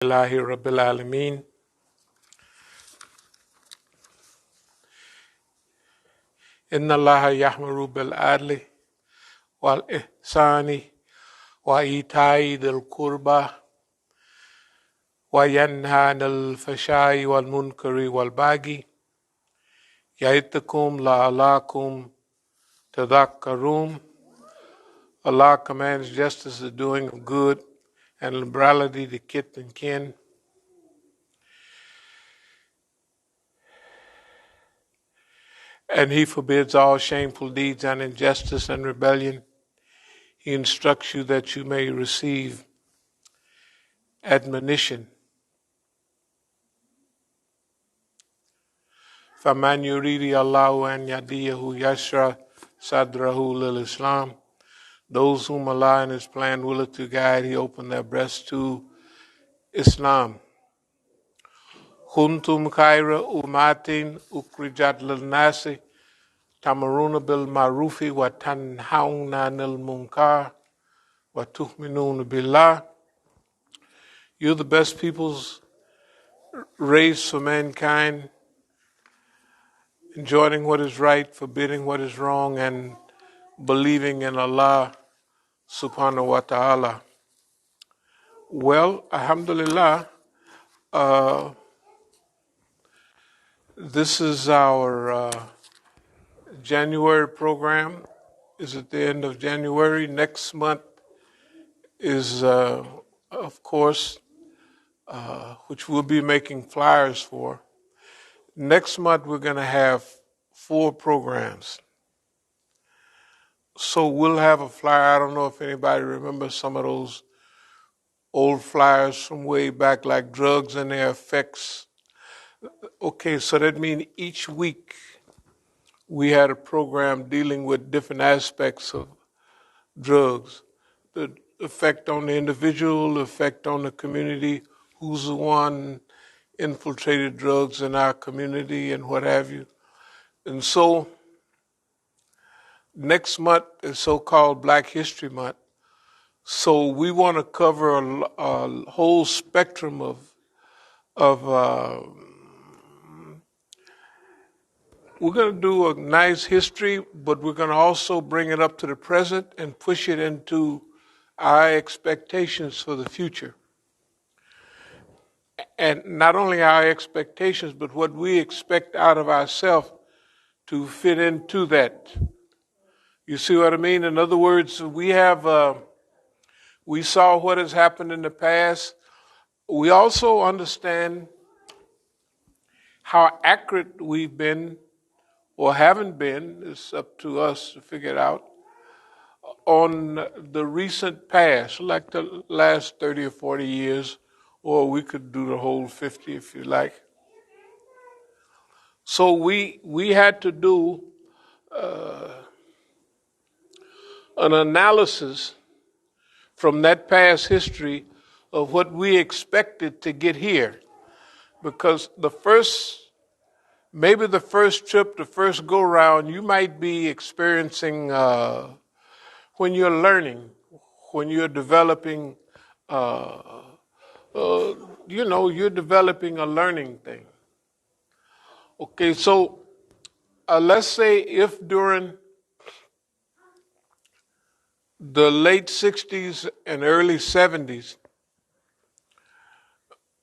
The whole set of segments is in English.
Alhamdulillahi Rabbil Alameen. Inna Allaha yahmuru bil adli wal ihsani wa ita'i dhil qurba wa yanha anil fashai wal munkari wal baghi ya'idukum la'allakum tadhakkarun. Allah commands justice, the doing of good, and liberality to kith and kin. And He forbids all shameful deeds and injustice and rebellion. He instructs you that you may receive admonition. فَمَنْ يُرِيدِ اللَّهُ أَنْ يَهْدِيَهُ يَشْرَحْ صَدْرَهُ لِلْإِسْلَامِ. Those whom Allah in His plan willeth to guide, He opened their breasts to Islam. كُنْتُمْ خَيْرَ أُمَّةٍ أُخْرِجَتْ لِلنَّاسِ تَأْمُرُونَ بِالْمَعْرُوفِ وَتَنْهَوْنَ عَنِ الْمُنكَرِ وَتُؤْمِنُونَ بِاللَّهِ. You're the best peoples raised for mankind, enjoining what is right, forbidding what is wrong, and believing in Allah subhanahu wa ta'ala. Well, alhamdulillah, this is our January program. Is at the end of January. Next month is, of course, which we'll be making flyers for. Next month we're going to have 4 programs. So we'll have a flyer. I don't know if anybody remembers some of those old flyers from way back, like drugs and their effects. Okay, so that means each week we had a program dealing with different aspects of drugs. The effect on the individual, the effect on the community, who's the one infiltrated drugs in our community and what have you. And so next month is so-called Black History Month. So we want to cover a whole spectrum of we're going to do a nice history, but we're going to also bring it up to the present and push it into our expectations for the future. And not only our expectations, but what we expect out of ourselves to fit into that. You see what I mean? In other words, we saw what has happened in the past. We also understand how accurate we've been or haven't been, it's up to us to figure it out, on the recent past, like the last 30 or 40 years, or we could do the whole 50 if you like. So we had to do an analysis from that past history of what we expected to get here. Because maybe the first trip, the first go-round, you might be experiencing when you're learning, when you're developing, you're developing a learning thing. Okay, so let's say if during the late 60s and early 70s,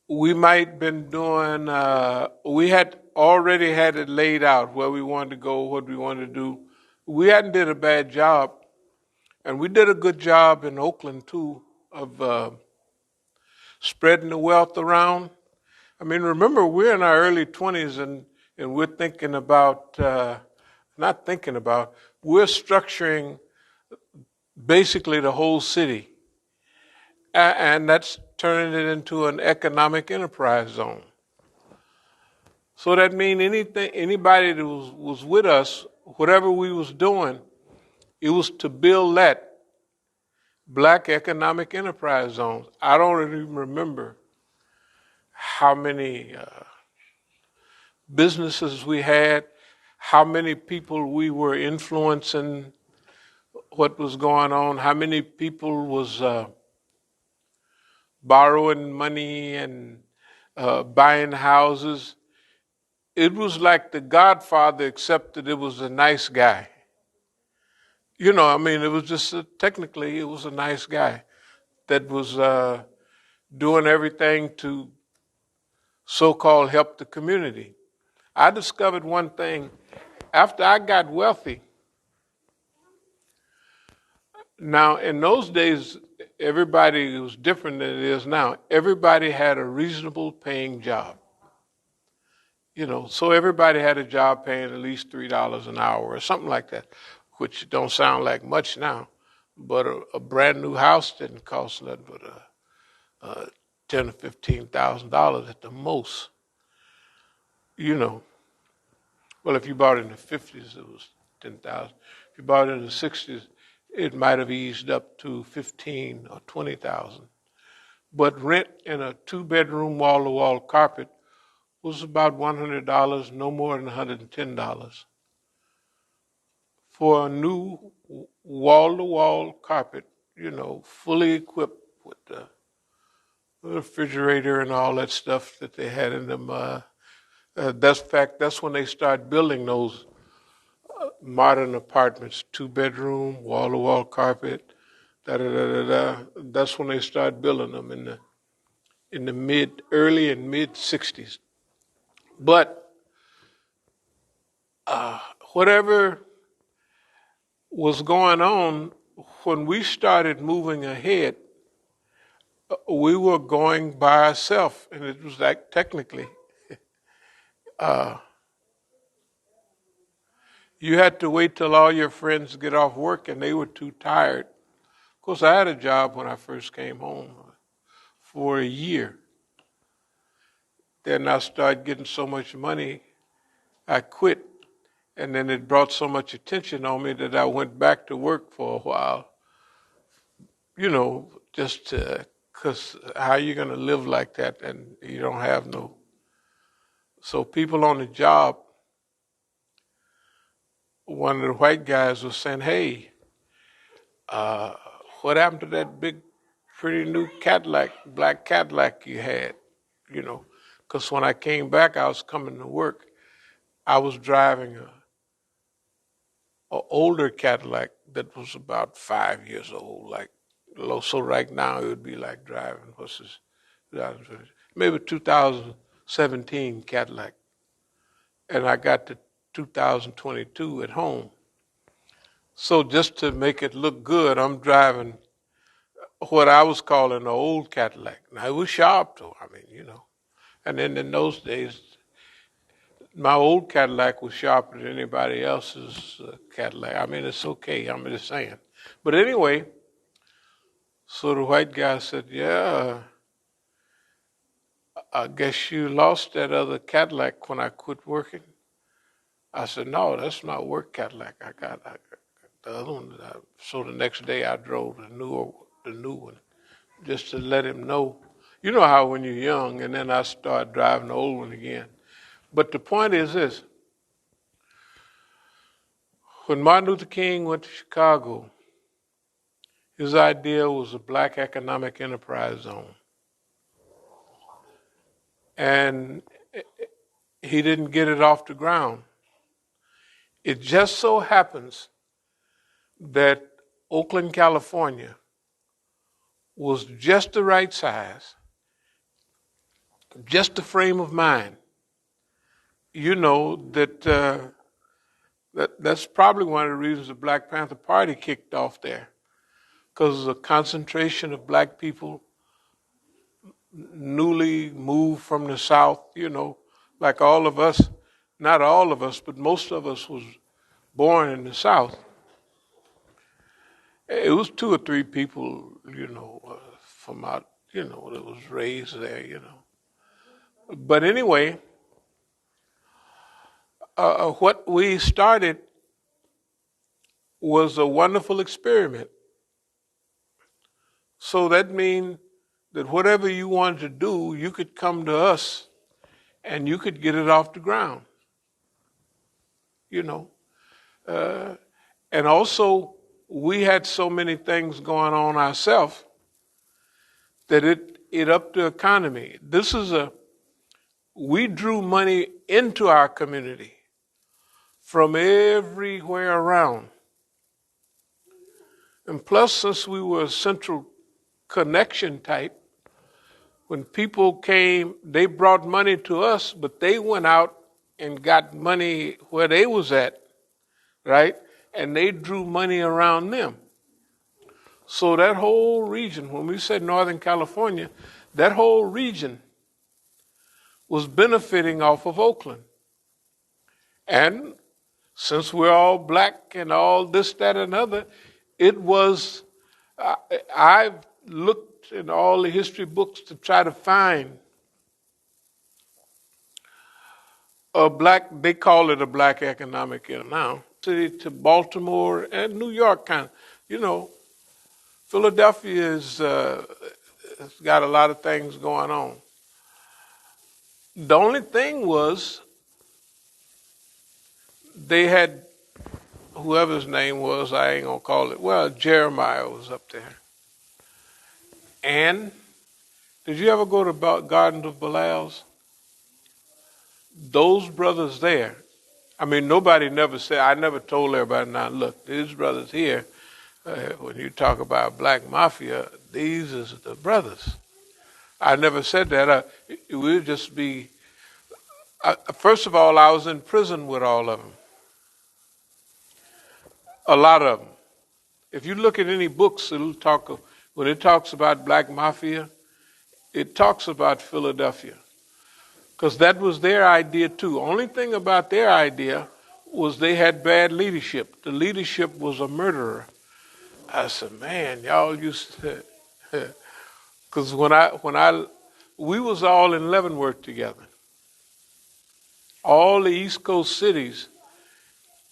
we might have been doing, we had already had it laid out where we wanted to go, what we wanted to do. We hadn't did a bad job. And we did a good job in Oakland, too, of spreading the wealth around. I mean, remember, we're in our early 20s and we're thinking about, we're structuring basically the whole city. And that's turning it into an economic enterprise zone. So that means anybody that was with us, whatever we was doing, it was to build that Black economic enterprise zones. I don't even remember how many businesses we had, how many people we were influencing what was going on, how many people was borrowing money and buying houses. It was like the Godfather, except that it was a nice guy. I mean, it was just technically, it was a nice guy that was doing everything to so-called help the community. I discovered one thing after I got wealthy. Now, in those days, everybody was different than it is now. Everybody had a reasonable paying job. So everybody had a job paying at least $3 an hour or something like that, which don't sound like much now. But a brand new house didn't cost nothing but $10,000 or $15,000 at the most. Well, if you bought it in the 50s, it was 10,000. If you bought it in the 60s, it might have eased up to 15 or 20,000. But rent in a 2-bedroom wall-to-wall carpet was about $100, no more than $110. For a new wall-to-wall carpet, fully equipped with the refrigerator and all that stuff that they had in them. That's when they start building those modern apartments, 2-bedroom, wall-to-wall carpet, da da da da da. That's when they start building them in the early and mid '60s. But whatever was going on, when we started moving ahead, we were going by ourselves, and it was like technically, you had to wait till all your friends get off work, and they were too tired. Of course, I had a job when I first came home for a year. Then I started getting so much money, I quit. And then it brought so much attention on me that I went back to work for a while, just because how are you going to live like that and you don't have no. So people on the job, one of the white guys was saying, hey, what happened to that big, pretty new Cadillac, black Cadillac you had? Because when I came back, I was coming to work. I was driving an older Cadillac that was about 5 years old. So right now it would be like driving, maybe 2017 Cadillac. And I got to 2022 at home. So just to make it look good, I'm driving what I was calling an old Cadillac. Now it was sharp though, And then in those days, my old Cadillac was sharper than anybody else's Cadillac. It's okay. I'm just saying. But anyway, so the white guy said, yeah, I guess you lost that other Cadillac when I quit working. I said, no, that's my work Cadillac. I got the other one. So the next day I drove the new one just to let him know. You know how when you're young, and then I started driving the old one again. But the point is this. When Martin Luther King went to Chicago, his idea was a black economic enterprise zone. And he didn't get it off the ground. It just so happens that Oakland, California was just the right size, just the frame of mind. That's probably one of the reasons the Black Panther Party kicked off there, because of the concentration of black people newly moved from the South, like all of us, not all of us, but most of us was born in the South. It was 2 or 3 people, from out, that was raised there, But anyway, what we started was a wonderful experiment. So that means that whatever you wanted to do, you could come to us and you could get it off the ground. And also, we had so many things going on ourselves that it up the economy. We drew money into our community from everywhere around. And plus, since we were a central connection type, when people came, they brought money to us, but they went out and got money where they was at, right? And they drew money around them. So that whole region, when we said Northern California, that whole region was benefiting off of Oakland. And since we're all black and all this, that, and other, it was, I've looked in all the history books to try to find a black, they call it a black economic era now, city to Baltimore and New York kind of, Philadelphia has got a lot of things going on. The only thing was they had, whoever's name was, I ain't gonna call it, well, Jeremiah was up there. And did you ever go to Gardens of Belial's? Those brothers there, I mean, nobody never said, I never told everybody, now look, these brothers here, when you talk about black mafia, these is the brothers. I never said that. It would just be, first of all, I was in prison with all of them. A lot of them. If you look at any books, when it talks about black mafia, it talks about Philadelphia. Because that was their idea too. Only thing about their idea was they had bad leadership. The leadership was a murderer. I said, man, y'all used to, because we was all in Leavenworth together. All the East Coast cities,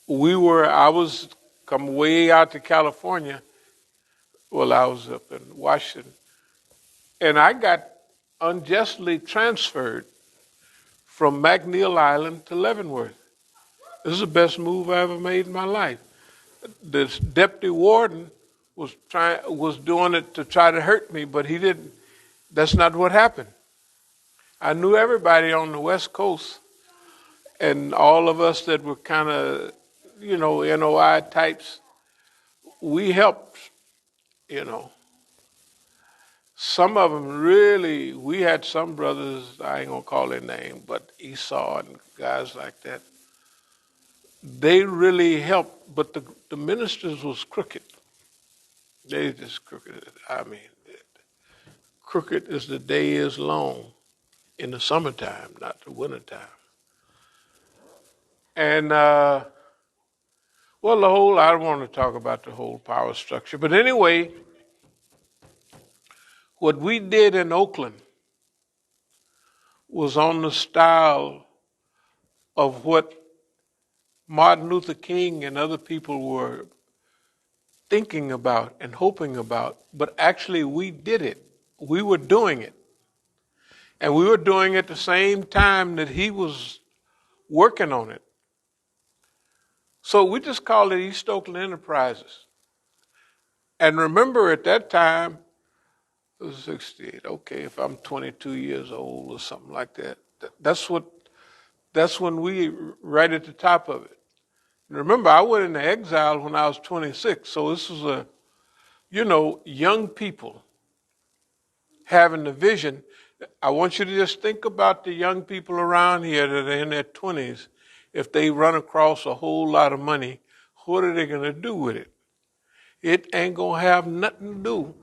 I was come way out to California. Well, I was up in Washington. And I got unjustly transferred from McNeil Island to Leavenworth. This is the best move I ever made in my life. The deputy warden was doing it to try to hurt me, but he didn't. That's not what happened. I knew everybody on the West Coast, and all of us that were kind of, NOI types, we helped, Some of them really, we had some brothers, I ain't gonna call their name, but Esau and guys like that. They really helped, but the ministers was crooked. They just crooked. I mean, crooked as the day is long in the summertime, not the wintertime. And, I don't want to talk about the whole power structure. But anyway, what we did in Oakland was on the style of what Martin Luther King and other people were thinking about and hoping about, but actually we did it. We were doing it. And we were doing it at the same time that he was working on it. So we just called it East Oakland Enterprises. And remember at that time, it was 68. Okay, if I'm 22 years old or something like that, that's when we right at the top of it. And remember, I went into exile when I was 26. So this was young people having the vision. I want you to just think about the young people around here that are in their 20s. If they run across a whole lot of money, what are they going to do with it? It ain't going to have nothing to do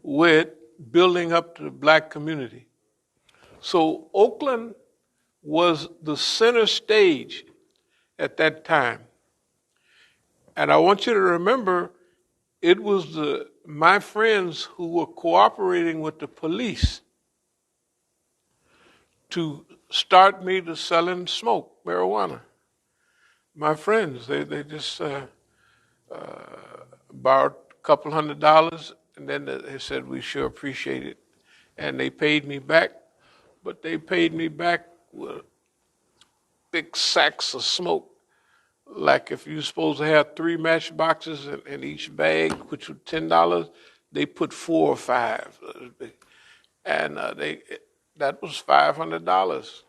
with building up the black community. So Oakland was the center stage at that time. And I want you to remember, it was my friends who were cooperating with the police to start me to selling marijuana. My friends, they just borrowed a couple $100, and then they said, we sure appreciate it. And they paid me back, but they paid me back with big sacks of smoke. Like if you're supposed to have 3 matchboxes in each bag, which was $10, they put 4 or 5. and that was $500.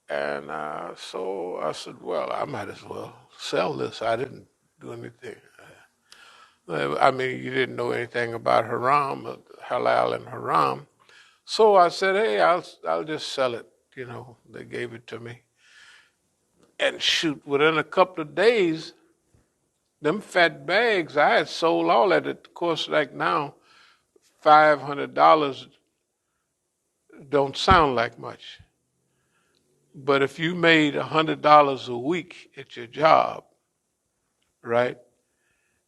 And so I said, well, I might as well sell this. I didn't do anything. I mean, you didn't know anything about haram, halal and haram. So I said, hey, I'll just sell it. You know, they gave it to me. And shoot, within a couple of days, them fat bags, I had sold all at it. Of course, like now, $500 don't sound like much. But if you made $100 a week at your job, right?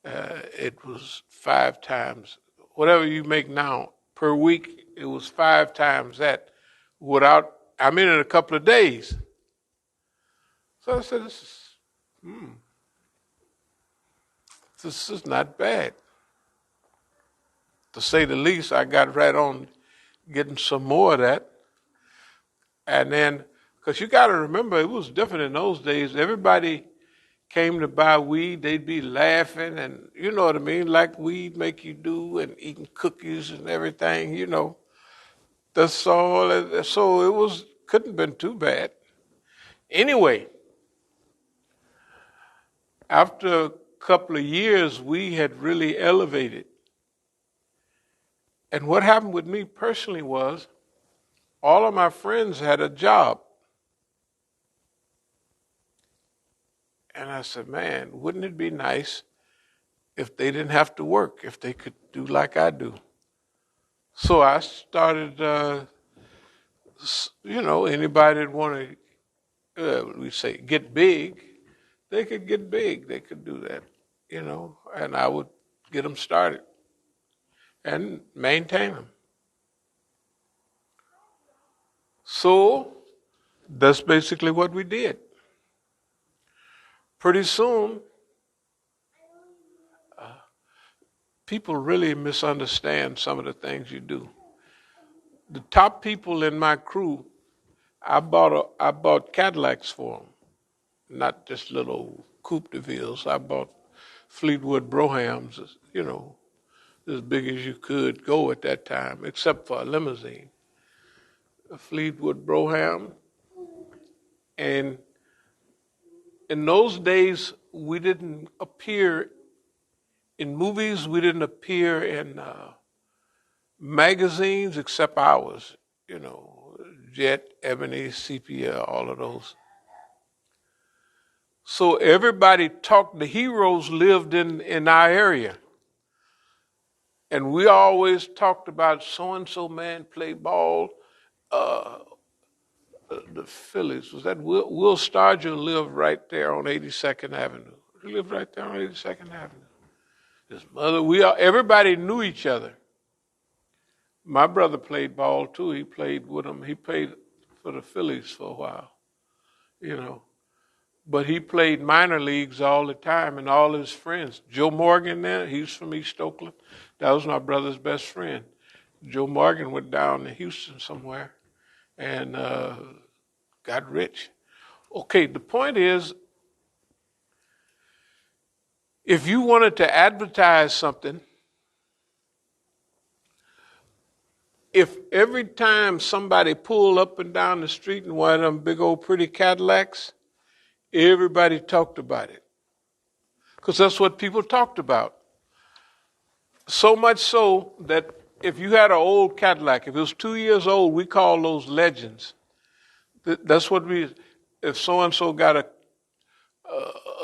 It was 5 times whatever you make now per week. It was 5 times that in a couple of days. So I said, this is not bad. To say the least, I got right on getting some more of that. And then, because you got to remember, it was different in those days. Everybody came to buy weed, they'd be laughing, and you know what I mean, like weed make you do, and eating cookies and everything, you know. That's all. So couldn't have been too bad. Anyway, after a couple of years, we had really elevated. And what happened with me personally was all of my friends had a job. And I said, man, wouldn't it be nice if they didn't have to work, if they could do like I do? So I started, anybody that want to, get big, they could get big. They could do that, and I would get them started and maintain them. So that's basically what we did. Pretty soon, people really misunderstand some of the things you do. The top people in my crew, I bought Cadillacs for them, not just little Coupe de Villes. I bought Fleetwood Brohams, as big as you could go at that time, except for a limousine. A Fleetwood Broham. And in those days, we didn't appear in movies, we didn't appear in magazines except ours, Jet, Ebony, Sepia, all of those. So everybody talked, the heroes lived in our area. And we always talked about so-and-so man played ball. The Phillies, was that Will Starger lived right there on 82nd Avenue. He lived right there on 82nd Avenue. His mother, everybody knew each other. My brother played ball too. He played with them. He played for the Phillies for a while, But he played minor leagues all the time, and all his friends. Joe Morgan there, he's from East Oakland. That was my brother's best friend. Joe Morgan went down to Houston somewhere and got rich. Okay, the point is, if you wanted to advertise something, if every time somebody pulled up and down the street in one of them big old pretty Cadillacs, everybody talked about it. Because that's what people talked about. So much so that if you had an old Cadillac, if it was 2 years old, we call those legends. That's what if so-and-so got a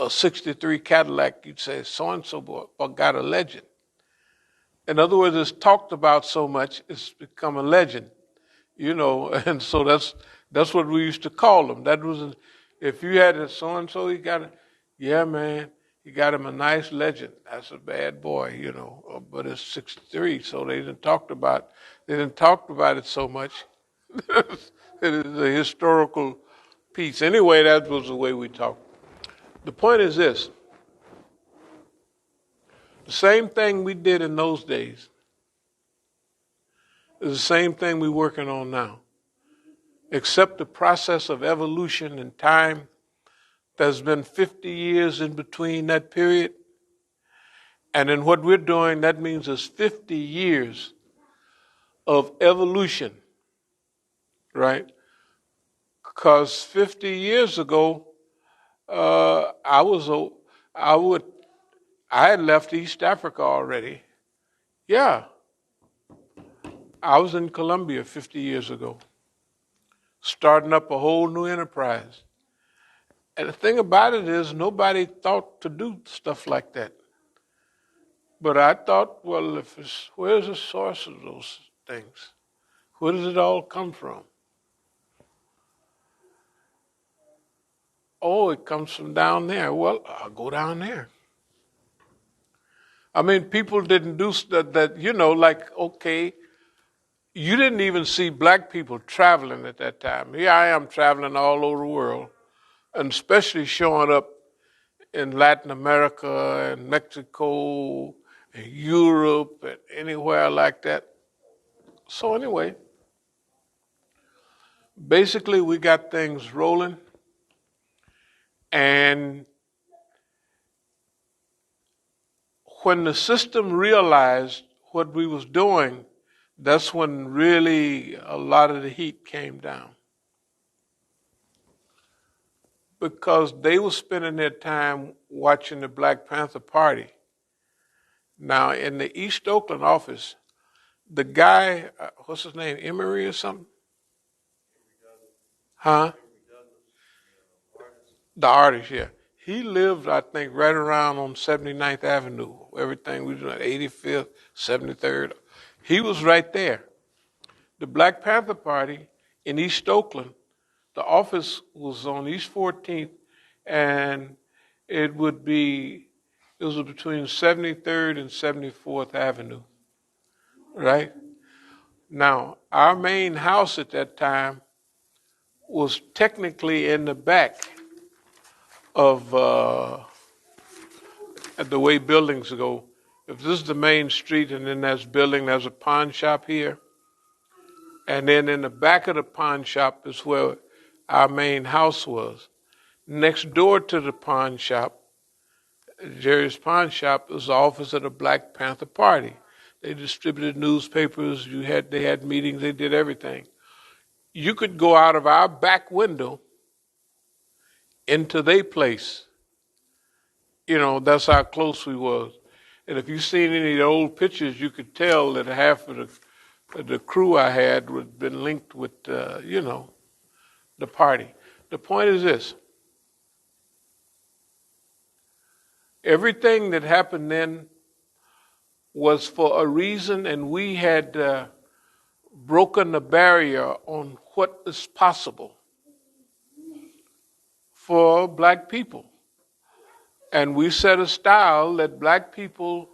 63 Cadillac, you'd say so-and-so got a legend. In other words, it's talked about so much, it's become a legend, and so that's what we used to call them. That was, if you had a so-and-so, yeah, man, you got him a nice legend. That's a bad boy, but it's 63, so they didn't talk about it so much. It is a historical piece. Anyway, that was the way we talked. The point is this. The same thing we did in those days is the same thing we're working on now, except the process of evolution and time. There's been 50 years in between that period, And in what we're doing, that means it's 50 years of evolution, right? Because 50 years ago, I was I would I had left East Africa already. Yeah, I was in Colombia 50 years ago, starting up a whole new enterprise. And the thing about it is, nobody thought to do stuff like that. But I thought, well, where's the source of those things? Where does it all come from? Oh, it comes from down there. Well, I'll go down there. I mean, people didn't do stuff that, like, okay, you didn't even see black people traveling at that time. Here I am traveling all over the world, and especially showing up in Latin America and Mexico and Europe and anywhere like that. So anyway, basically we got things rolling, and when the system realized what we was doing, that's when really a lot of the heat came down. Because they were spending their time watching the Black Panther Party. Now, in the East Oakland office, the guy, what's his name, Emery or something? Huh? The artist, yeah. He lived, I think, right around on 79th Avenue. Everything we do at 85th, 73rd. He was right there. The Black Panther Party in East Oakland, the office was on East 14th, and it was between 73rd and 74th Avenue, right? Now, our main house at that time was technically in the back of the way buildings go. If this is the main street and then there's a pawn shop here, and then in the back of the pawn shop is where our main house was. Next door to the pawn shop, Jerry's pawn shop, was the office of the Black Panther Party. They distributed newspapers, they had meetings, they did everything. You could go out of our back window into their place. That's how close we was. And if you've seen any of the old pictures, you could tell that half of the crew I had had been linked with, the party. The point is this. Everything that happened then was for a reason, and we had broken the barrier on what is possible for black people. And we set a style that black people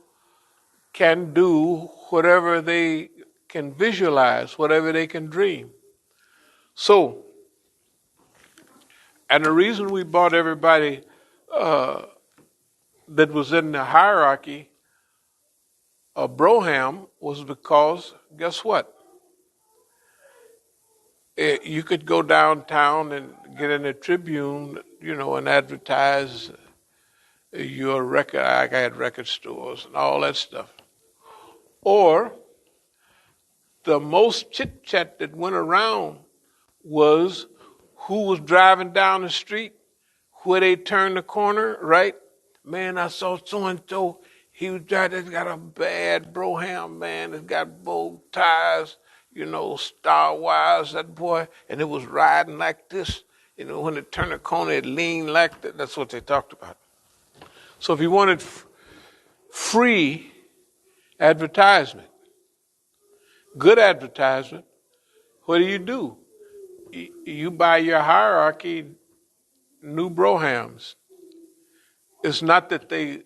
can do whatever they can visualize, whatever they can dream. So, and the reason we brought everybody that was in the hierarchy of Broham was because, guess what? You could go downtown and get in a Tribune, and advertise your record. I had record stores and all that stuff. Or the most chit chat that went around was who was driving down the street, where they turned the corner, right? Man, I saw so and so. He was driving. Got a bad Broham, man. It's got bow ties, star wires. That boy, and it was riding like this. When it turned the corner, it leaned like that. That's what they talked about. So if you wanted free advertisement, good advertisement, what do? You buy your hierarchy new Brohams. It's not that they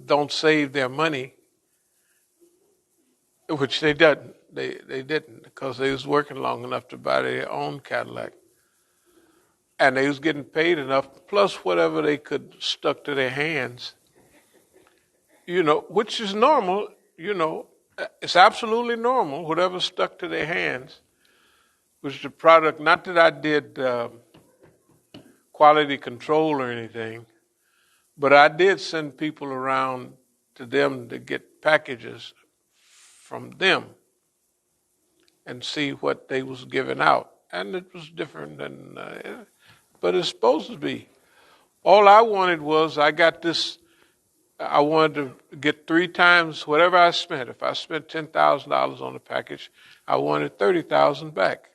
don't save their money, which they didn't. They didn't, because they was working long enough to buy their own Cadillac. And they was getting paid enough, plus whatever they could stuck to their hands, which is normal, it's absolutely normal, whatever stuck to their hands was the product. Not that I did quality control or anything, but I did send people around to them to get packages from them and see what they was giving out. And it was different than, but it's supposed to be. All I wanted was I wanted to get 3 times whatever I spent. If I spent $10,000 on the package, I wanted $30,000 back.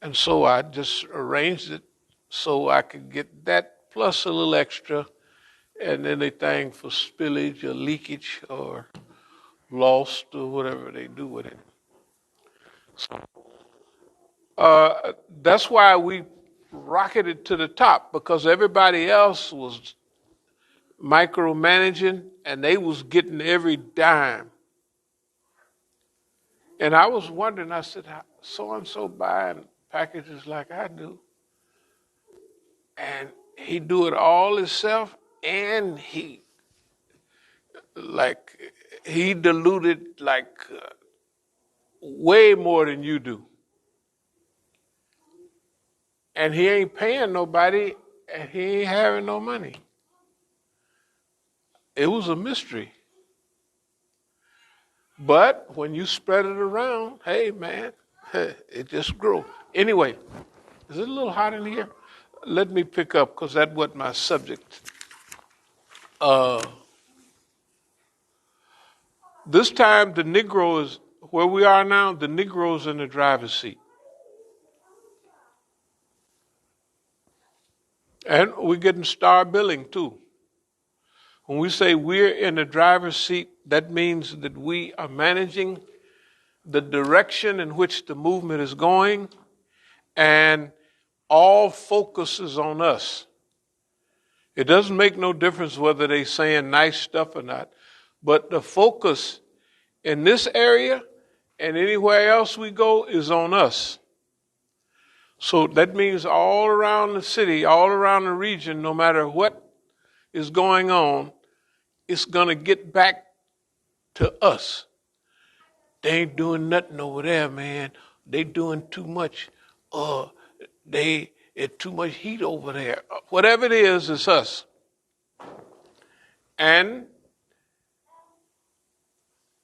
And so I just arranged it so I could get that plus a little extra and anything for spillage or leakage or lost or whatever they do with it. So that's why we rocketed to the top, because everybody else was micromanaging and they was getting every dime. And I was wondering, I said, so-and-so buying packages like I do, and he do it all himself, and he diluted way more than you do. And he ain't paying nobody, and he ain't having no money. It was a mystery. But when you spread it around, hey, man, it just grew. Anyway, is it a little hot in here? Let me pick up, because that was my subject. This time, the Negro is, where we are now, the Negro's in the driver's seat. And we're getting star billing, too. When we say we're in the driver's seat, that means that we are managing the direction in which the movement is going, and all focus is on us. It doesn't make no difference whether they're saying nice stuff or not, but the focus in this area and anywhere else we go is on us. So that means all around the city, all around the region, no matter what is going on, it's going to get back to us. They ain't doing nothing over there, man. They doing too much. It's too much heat over there. Whatever it is, it's us. And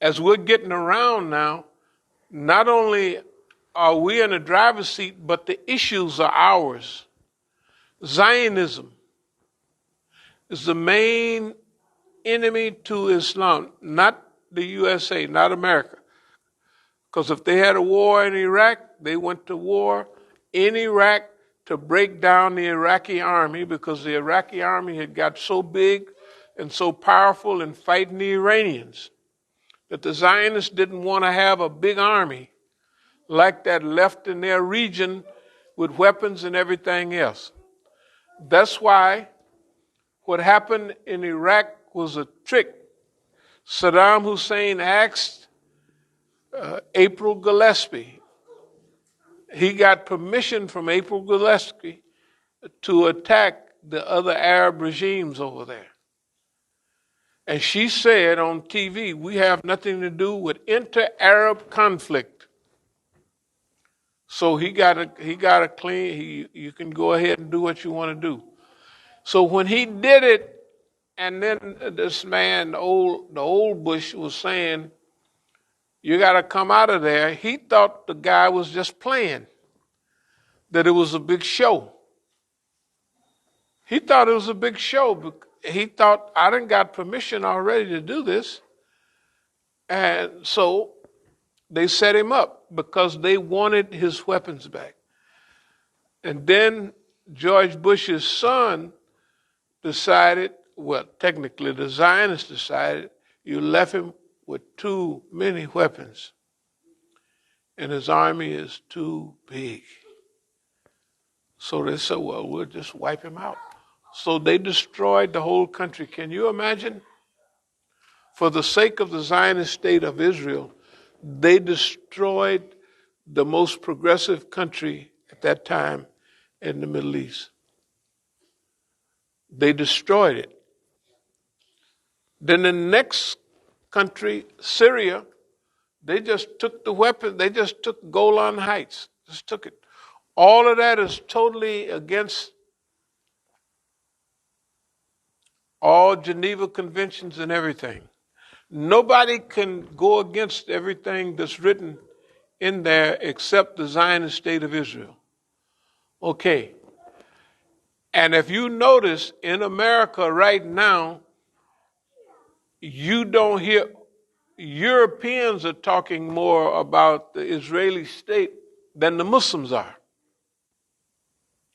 as we're getting around now, not only are we in the driver's seat, but the issues are ours. Zionism is the main enemy to Islam, not the USA, not America. Because if they had a war in Iraq, they went to war in Iraq to break down the Iraqi army, because the Iraqi army had got so big and so powerful in fighting the Iranians that the Zionists didn't want to have a big army like that left in their region with weapons and everything else. That's why what happened in Iraq was a trick. Saddam Hussein asked April Gillespie. He got permission from April Gillespie to attack the other Arab regimes over there. And she said on TV, we have nothing to do with inter-Arab conflict. So he got a clean, you can go ahead and do what you want to do. So when he did it, and then this man, the old Bush was saying, you got to come out of there. He thought the guy was just playing, that it was a big show. He thought it was a big show. He thought, I done got permission already to do this. And so they set him up because they wanted his weapons back. And then George Bush's son decided, well, technically the Zionists decided, you left him with too many weapons. And his army is too big. So they said, well, we'll just wipe him out. So they destroyed the whole country. Can you imagine? For the sake of the Zionist state of Israel, they destroyed the most progressive country at that time in the Middle East. They destroyed it. Then the next country, Syria, they just took the weapon, they just took Golan Heights, just took it. All of that is totally against all Geneva Conventions and everything. Nobody can go against everything that's written in there except the Zionist state of Israel. Okay. And if you notice in America right now, you don't hear Europeans are talking more about the Israeli state than the Muslims are.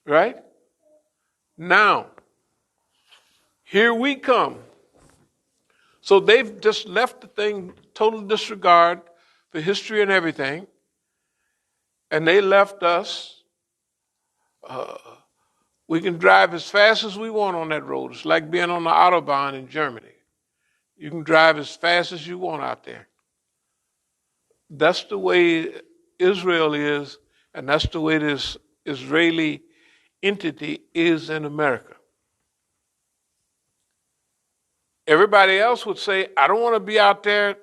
Right? Now, here we come. So they've just left the thing total disregard for history and everything. And they left us. We can drive as fast as we want on that road. It's like being on the Autobahn in Germany. You can drive as fast as you want out there. That's the way Israel is, and that's the way this Israeli entity is in America. Everybody else would say, I don't want to be out there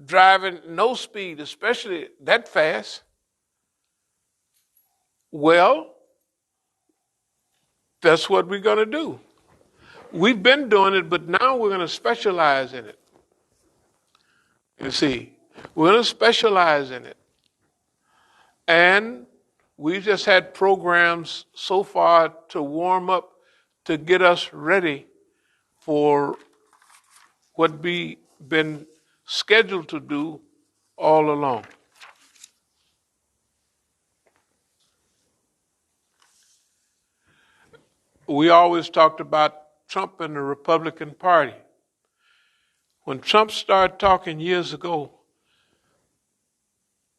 driving no speed, especially that fast. Well, that's what we're going to do. We've been doing it, but now we're going to specialize in it. You see, we're going to specialize in it. And we just had programs so far to warm up, to get us ready for what we've been scheduled to do all along. We always talked about Trump and the Republican Party. When Trump started talking years ago,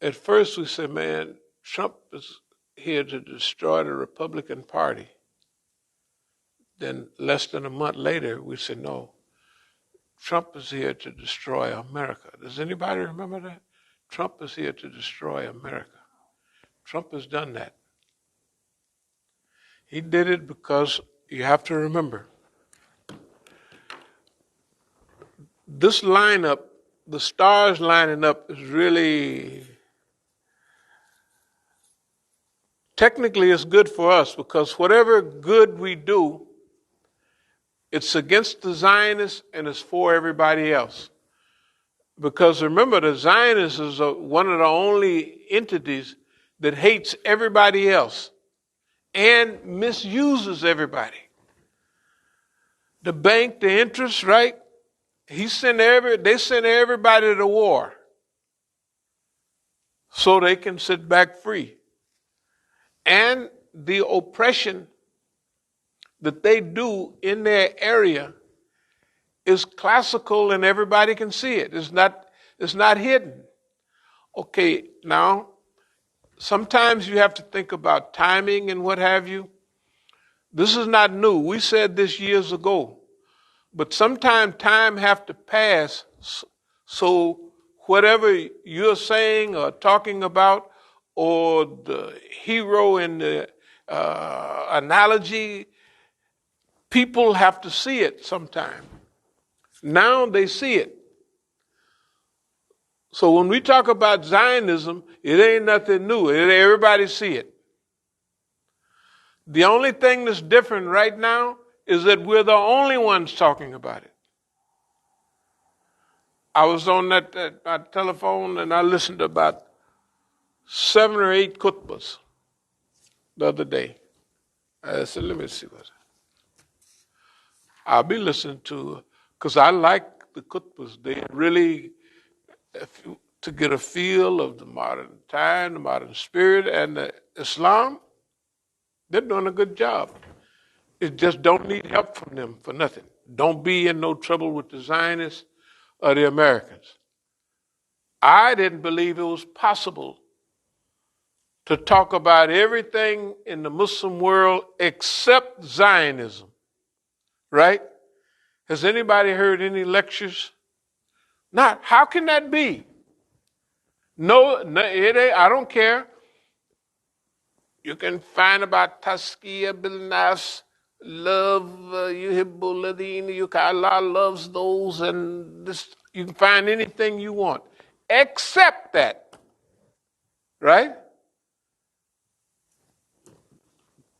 at first we said, man, Trump is here to destroy the Republican Party. Then less than a month later, we said, no, Trump is here to destroy America. Does anybody remember that? Trump is here to destroy America. Trump has done that. He did it because you have to remember, this lineup, the stars lining up is really, technically it's good for us because whatever good we do, it's against the Zionists and it's for everybody else. Because remember, the Zionists is one of the only entities that hates everybody else and misuses everybody. The bank, the interest, right? They send everybody to war so they can sit back free. And the oppression that they do in their area is classical and everybody can see it. It's not hidden. Okay, now, sometimes you have to think about timing and what have you. This is not new. We said this years ago. But sometimes time have to pass so whatever you're saying or talking about or the hero in the analogy, people have to see it sometime. Now they see it. So when we talk about Zionism, it ain't nothing new. Everybody see it. The only thing that's different right now is that we're the only ones talking about it. I was on my telephone and I listened to about 7 or 8 khutbahs the other day. I said, let me see what I'll be listening to, because I like the khutbahs. They really, to get a feel of the modern time, the modern spirit, and the Islam, they're doing a good job. It just don't need help from them for nothing. Don't be in no trouble with the Zionists or the Americans. I didn't believe it was possible to talk about everything in the Muslim world except Zionism, right? Has anybody heard any lectures? Not. How can that be? No, it ain't. I don't care. You can find about Tazkiyah bil Nas, love, yuhibbul ladina, Allah loves those, and this, you can find anything you want, except that, right?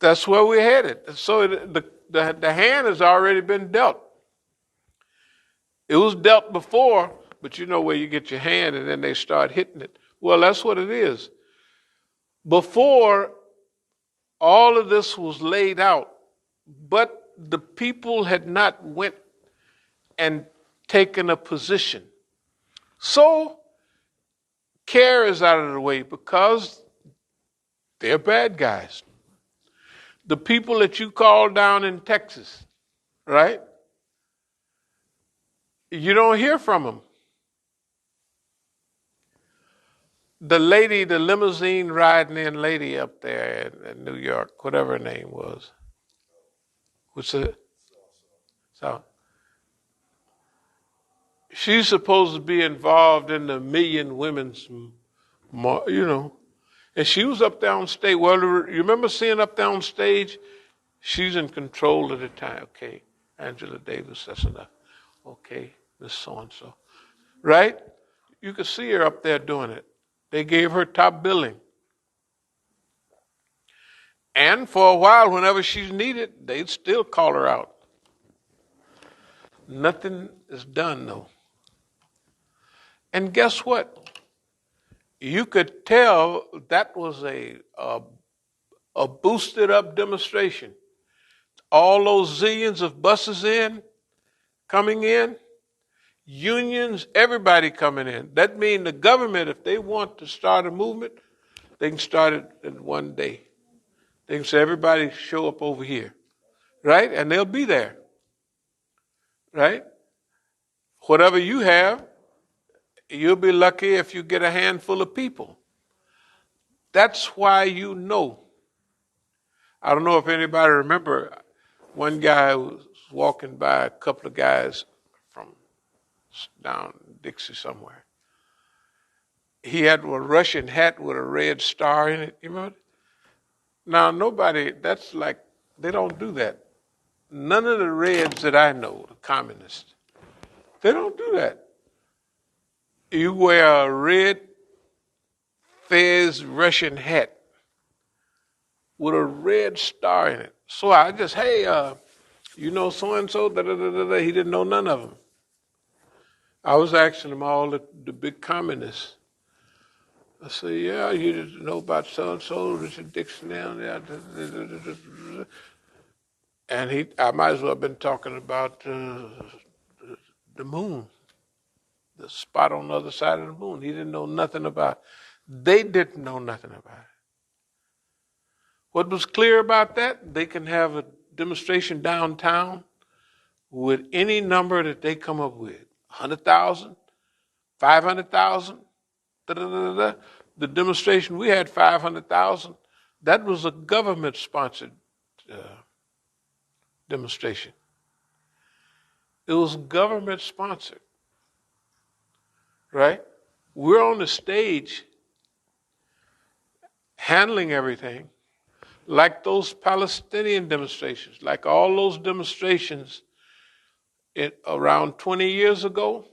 That's where we're headed. So the hand has already been dealt. It was dealt before, but you know where you get your hand and then they start hitting it. Well, that's what it is. Before all of this was laid out, but the people had not went and taken a position. So care is out of the way because they're bad guys. The people that you call down in Texas, right? You don't hear from them. The lady, the limousine riding in lady up there in New York, whatever her name was. What's it? So she's supposed to be involved in the Million Women's, and she was up there on stage. Well, you remember seeing up there on stage? She's in control at the time. Okay, Angela Davis, that's enough. Okay, Miss So-and-so. Right? You could see her up there doing it. They gave her top billing. And for a while, whenever she's needed, they'd still call her out. Nothing is done, though. And guess what? You could tell that was a boosted up demonstration. All those zillions of buses coming in, unions, everybody coming in. That means the government, if they want to start a movement, they can start it in one day. They can say, everybody show up over here, right? And they'll be there, right? Whatever you have, you'll be lucky if you get a handful of people. That's why you know. I don't know if anybody remember, one guy was walking by a couple of guys from down Dixie somewhere. He had a Russian hat with a red star in it. You remember? Now, that's like, they don't do that. None of the Reds that I know, the communists, they don't do that. You wear a red fez Russian hat with a red star in it. So I just, hey, so-and-so, da-da-da-da-da. He didn't know none of them. I was asking them all the big communists. I said, yeah, you didn't know about so-and-so, Richard Dixon down there. And I might as well have been talking about the moon, the spot on the other side of the moon. He didn't know nothing about it. They didn't know nothing about it. What was clear about that? They can have a demonstration downtown with any number that they come up with. 100,000, 500,000, da-da-da-da-da. The demonstration, we had 500,000. That was a government-sponsored demonstration. It was government-sponsored, right? We're on the stage handling everything like those Palestinian demonstrations, like all those demonstrations around 20 years ago.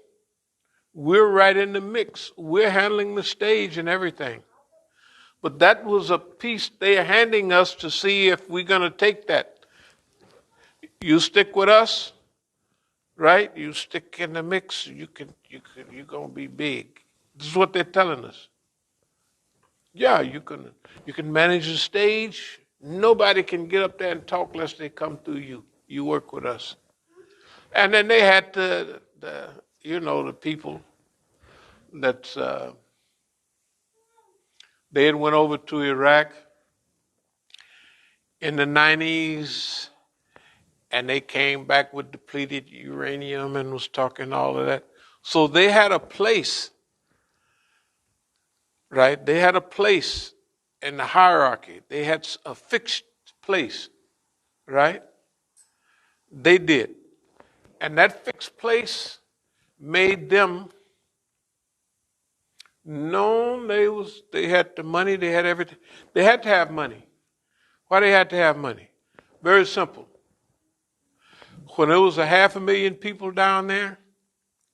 We're right in the mix. We're handling the stage and everything. But that was a piece they're handing us to see if we're going to take that. You stick with us, right? You stick in the mix, you're going to be big. This is what they're telling us. Yeah, you can manage the stage. Nobody can get up there and talk unless they come through you. You work with us. And then they had the people that they had went over to Iraq in the 90s, and they came back with depleted uranium and was talking all of that. So they had a place, right? They had a place in the hierarchy. They had a fixed place, right? They did. And that fixed place made them known. They had the money, they had everything. They had to have money. Why they had to have money? Very simple. When there was 500,000 people down there,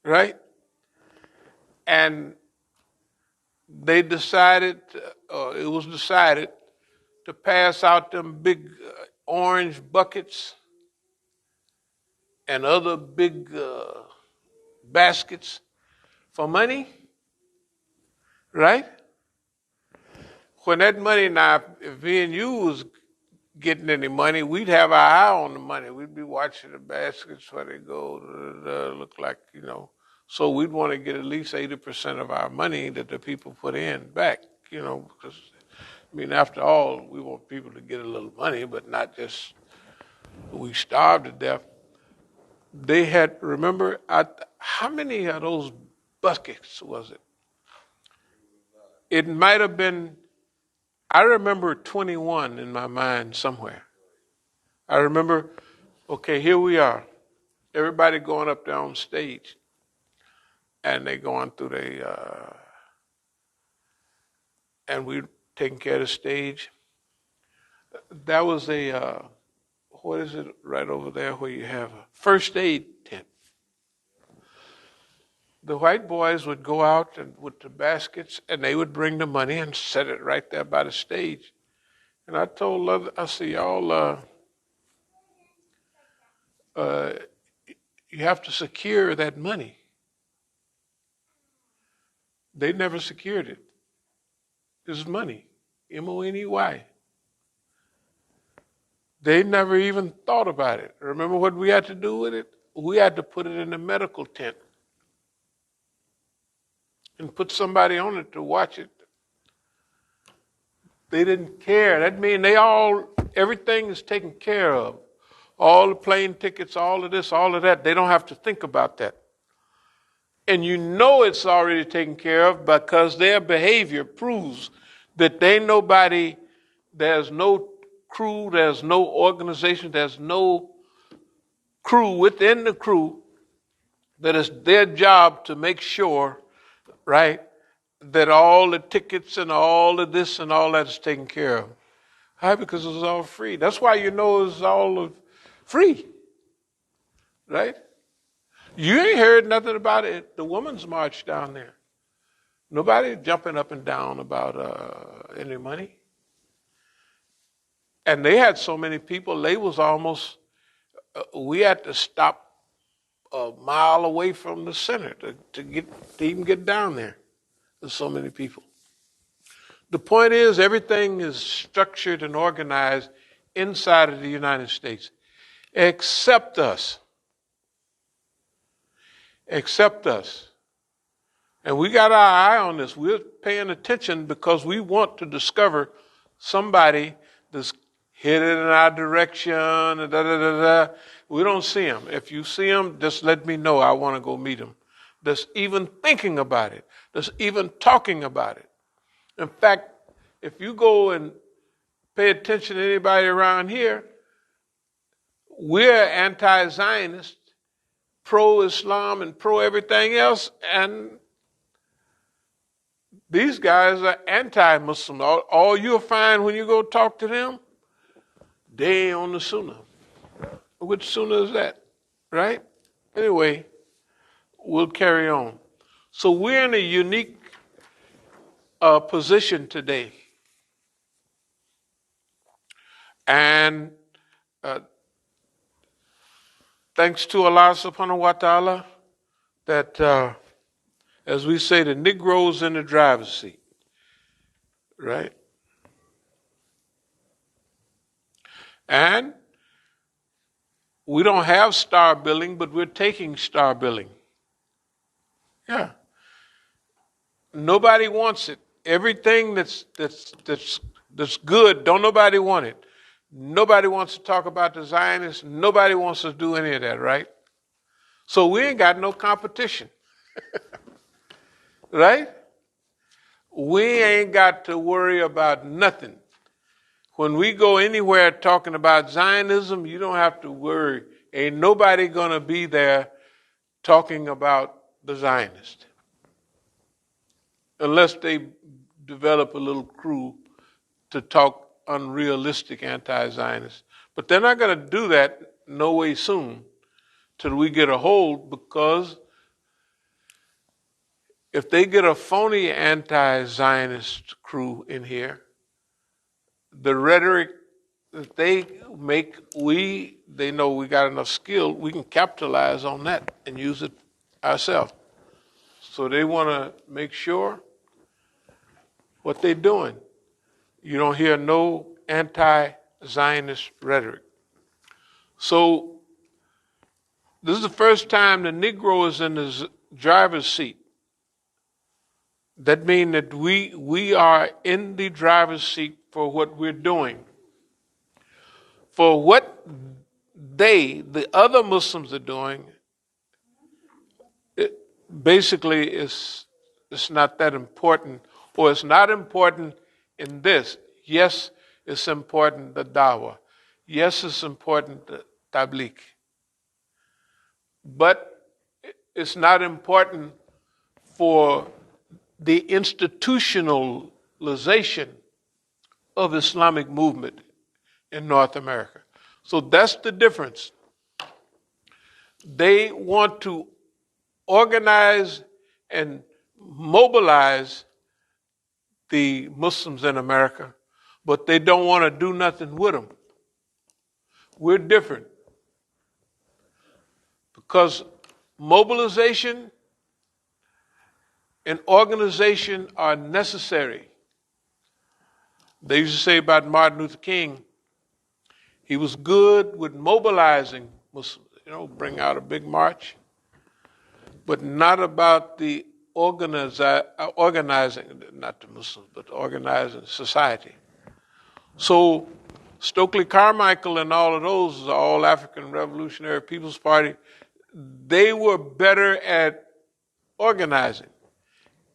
right? And they decided, it was decided to pass out them big orange buckets and other big baskets for money, right? When that money now, if me and you was getting any money, we'd have our eye on the money. We'd be watching the baskets where they go, look like, So we'd want to get at least 80% of our money that the people put in back, because, after all, we want people to get a little money, but not just we starve to death. They had, remember, how many of those buckets was it? It might have been, I remember 21 in my mind somewhere. I remember, okay, here we are. Everybody going up there on stage. And they going through and we taking care of the stage. That was what is it right over there where you have a first aid tent. The white boys would go out and with the baskets and they would bring the money and set it right there by the stage. And I told I said, y'all, you have to secure that money. They never secured it. This is money, money. They never even thought about it. Remember what we had to do with it? We had to put it in a medical tent and put somebody on it to watch it. They didn't care. That means everything is taken care of. All the plane tickets, all of this, all of that. They don't have to think about that. And it's already taken care of because their behavior proves that there's no crew, there's no organization, there's no crew within the crew that it's their job to make sure, right, that all the tickets and all of this and all that is taken care of. Why? Because it's all free. That's why it's all free, right? You ain't heard nothing about it. The Women's March down there. Nobody jumping up and down about any money. And they had so many people, they was almost, we had to stop a mile away from the center to even get down there. There's so many people. The point is, everything is structured and organized inside of the United States, except us. Except us. And we got our eye on this. We're paying attention because we want to discover somebody that's headed in our direction. We don't see them. If you see them, just let me know. I want to go meet them. That's even thinking about it. That's even talking about it. In fact, if you go and pay attention to anybody around here, we're anti-Zionist, pro-Islam and pro-everything else, and these guys are anti-Muslim. All you'll find when you go talk to them, they ain't on the Sunnah. Which Sunnah is that, right? Anyway, we'll carry on. So we're in a unique position today. And thanks to Allah subhanahu wa ta'ala, that, as we say, the Negroes in the driver's seat, right? And we don't have star billing, but we're taking star billing. Yeah. Nobody wants it. Everything that's good, don't nobody want it. Nobody wants to talk about the Zionists. Nobody wants to do any of that, right? So we ain't got no competition. Right? We ain't got to worry about nothing. When we go anywhere talking about Zionism, you don't have to worry. Ain't nobody going to be there talking about the Zionists. Unless they develop a little crew to talk unrealistic anti-Zionists. But they're not going to do that no way soon till we get a hold, because if they get a phony anti-Zionist crew in here, the rhetoric that they make, they know we got enough skill, we can capitalize on that and use it ourselves. So they want to make sure what they're doing. You don't hear no anti-Zionist rhetoric. So this is the first time the Negro is in the driver's seat. That means that we are in the driver's seat for what we're doing. For what the other Muslims are doing, it basically it's not that important, or it's not important in this. Yes, it's important, the dawah. Yes, it's important, the tabligh. But it's not important for the institutionalization of Islamic movement in North America. So that's the difference. They want to organize and mobilize the Muslims in America, but they don't want to do nothing with them. We're different. Because mobilization and organization are necessary. They used to say about Martin Luther King, he was good with mobilizing Muslims, bring out a big march, but not about the organizing, not the Muslims, but organizing society. So Stokely Carmichael and all of those, the All African Revolutionary People's Party, they were better at organizing.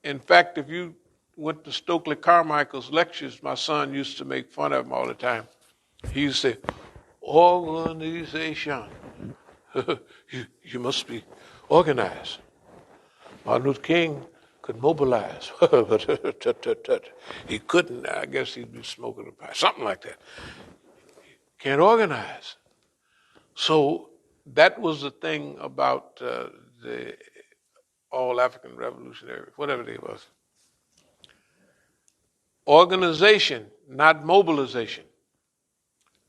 In fact, if you went to Stokely Carmichael's lectures, my son used to make fun of him all the time. He used to say, organization. you must be organized. Martin Luther King could mobilize, but he couldn't. I guess he'd be smoking a pipe, something like that. Can't organize. So that was the thing about the All African Revolutionary, whatever they was. Organization, not mobilization.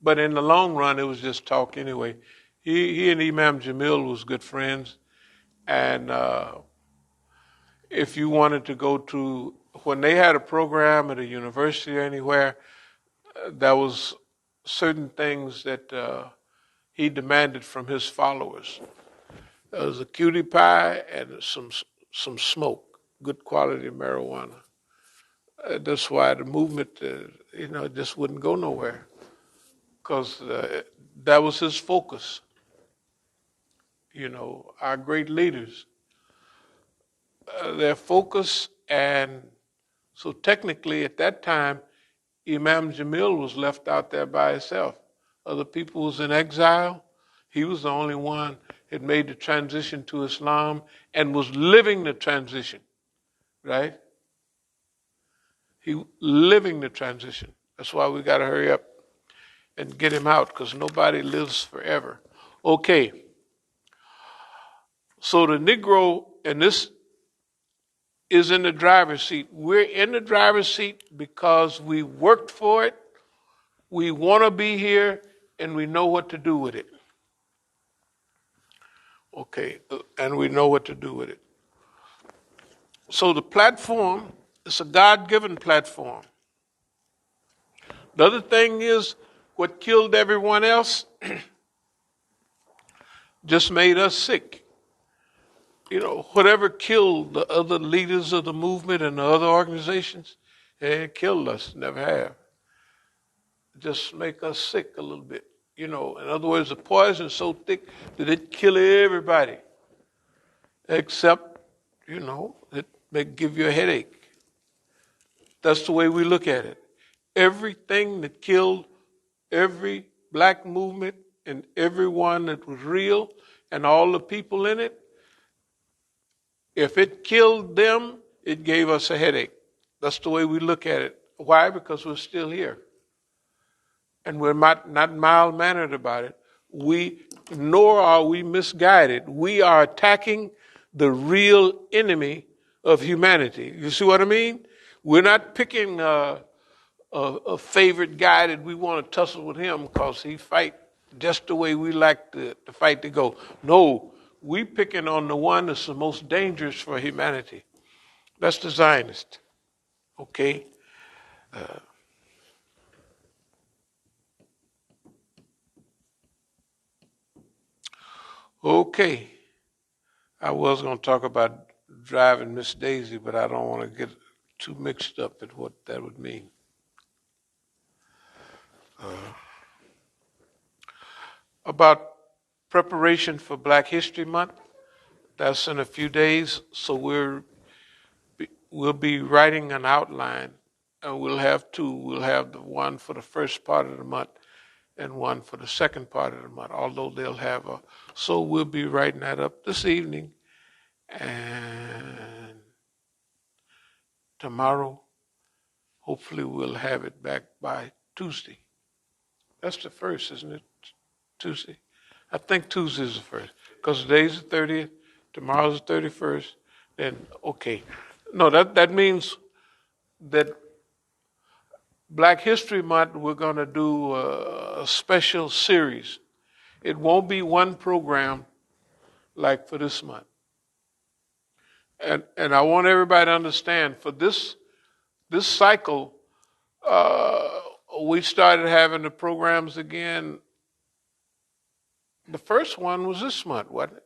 But in the long run, it was just talk anyway. He and Imam Jamil was good friends, and if you wanted to go to, when they had a program at a university or anywhere, there was certain things that he demanded from his followers. There was a cutie pie and some smoke, good quality marijuana. That's why the movement, just wouldn't go nowhere, because that was his focus. Our great leaders, their focus, and so technically at that time, Imam Jamil was left out there by himself. Other people was in exile. He was the only one that made the transition to Islam and was living the transition, right? He living the transition. That's why we got to hurry up and get him out, because nobody lives forever. Okay. So the Negro, and this is in the driver's seat. We're in the driver's seat because we worked for it, we want to be here, and we know what to do with it. Okay, and we know what to do with it. So the platform is a God-given platform. The other thing is, what killed everyone else just made us sick. Whatever killed the other leaders of the movement and the other organizations, it killed us, never have. Just make us sick a little bit. In other words, the poison is so thick that it kill everybody. Except, it may give you a headache. That's the way we look at it. Everything that killed every black movement and everyone that was real and all the people in it, if it killed them, it gave us a headache. That's the way we look at it. Why? Because we're still here. And we're not mild-mannered about it. Nor are we misguided. We are attacking the real enemy of humanity. You see what I mean? We're not picking a favorite guy that we want to tussle with him because he fight just the way we like the fight to go. No, we picking on the one that's the most dangerous for humanity. That's the Zionist. Okay? Okay. I was going to talk about driving Miss Daisy, but I don't want to get too mixed up at what that would mean. About preparation for Black History Month, that's in a few days, so we'll be writing an outline, and we'll have two. We'll have the one for the first part of the month and one for the second part of the month, although they'll have a, so we'll be writing that up this evening, and tomorrow, hopefully we'll have it back by Tuesday. That's the first, isn't it? Tuesday? I think Tuesday is the first, because today's the 30th, tomorrow's the 31st, then, okay. No, that means that Black History Month, we're going to do a special series. It won't be one program like for this month. And I want everybody to understand, for this cycle, we started having the programs again. The first one was this month, wasn't it?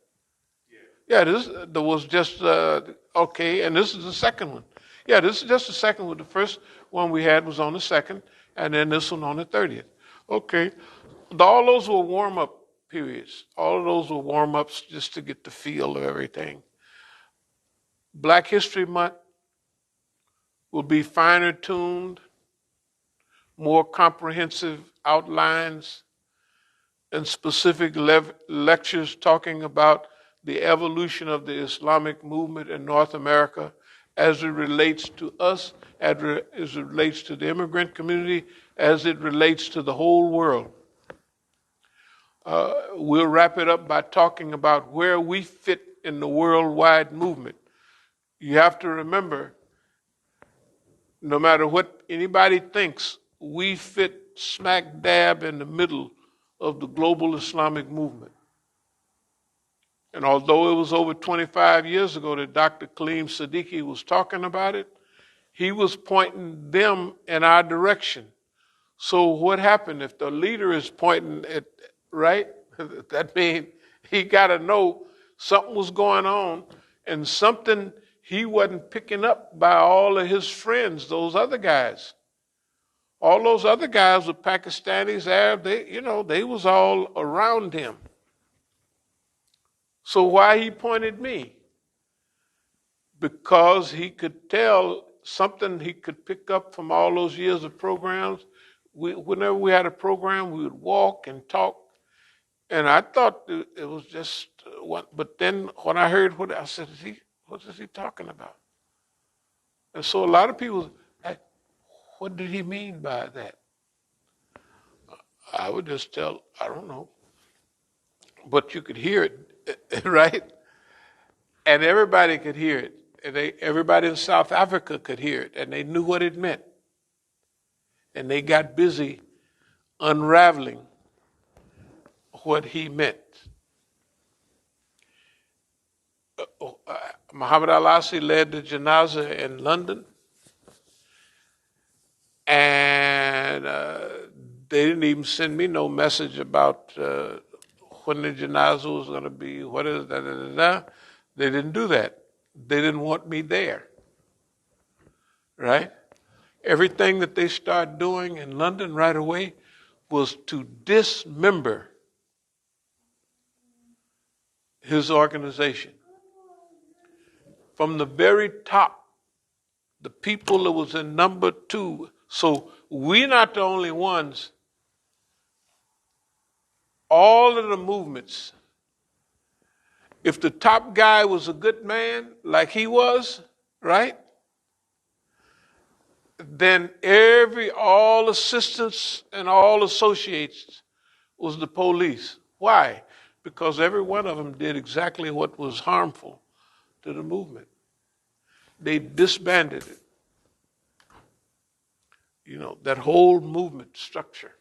Yeah, there was just, okay, and this is the second one. Yeah, this is just the second one. The first one we had was on the 2nd, and then this one on the 30th. Okay, all those were warm-up periods. All of those were warm-ups just to get the feel of everything. Black History Month will be finer tuned, more comprehensive outlines, and specific lectures talking about the evolution of the Islamic movement in North America as it relates to us, as it relates to the immigrant community, as it relates to the whole world. We'll wrap it up by talking about where we fit in the worldwide movement. You have to remember, no matter what anybody thinks, we fit smack dab in the middle of the global Islamic movement. And although it was over 25 years ago that Dr. Kaleem Siddiqui was talking about it, he was pointing them in our direction. So what happened if the leader is pointing at, right? That means he got to know something was going on, and something he wasn't picking up by all of his friends, those other guys. All those other guys were Pakistanis, Arab, they was all around him. So why he pointed me? Because he could tell something he could pick up from all those years of programs. Whenever we had a program, we would walk and talk. And I thought it was just one, but then when I heard what I said, what is he talking about? And so a lot of people, what did he mean by that? I would just tell, I don't know. But you could hear it, right? And everybody could hear it. And everybody in South Africa could hear it, and they knew what it meant. And they got busy unraveling what he meant. Muhammad al-Asi led the janazah in London, and they didn't even send me no message about when the janazah was going to be, what is that. They didn't do that. They didn't want me there, right? Everything that they started doing in London right away was to dismember his organization. From the very top, the people that was in number 2. So we're not the only ones. All of the movements, if the top guy was a good man, like he was, right? Then all assistants and all associates was the police. Why? Because every one of them did exactly what was harmful to the movement. They disbanded it. That whole movement structure.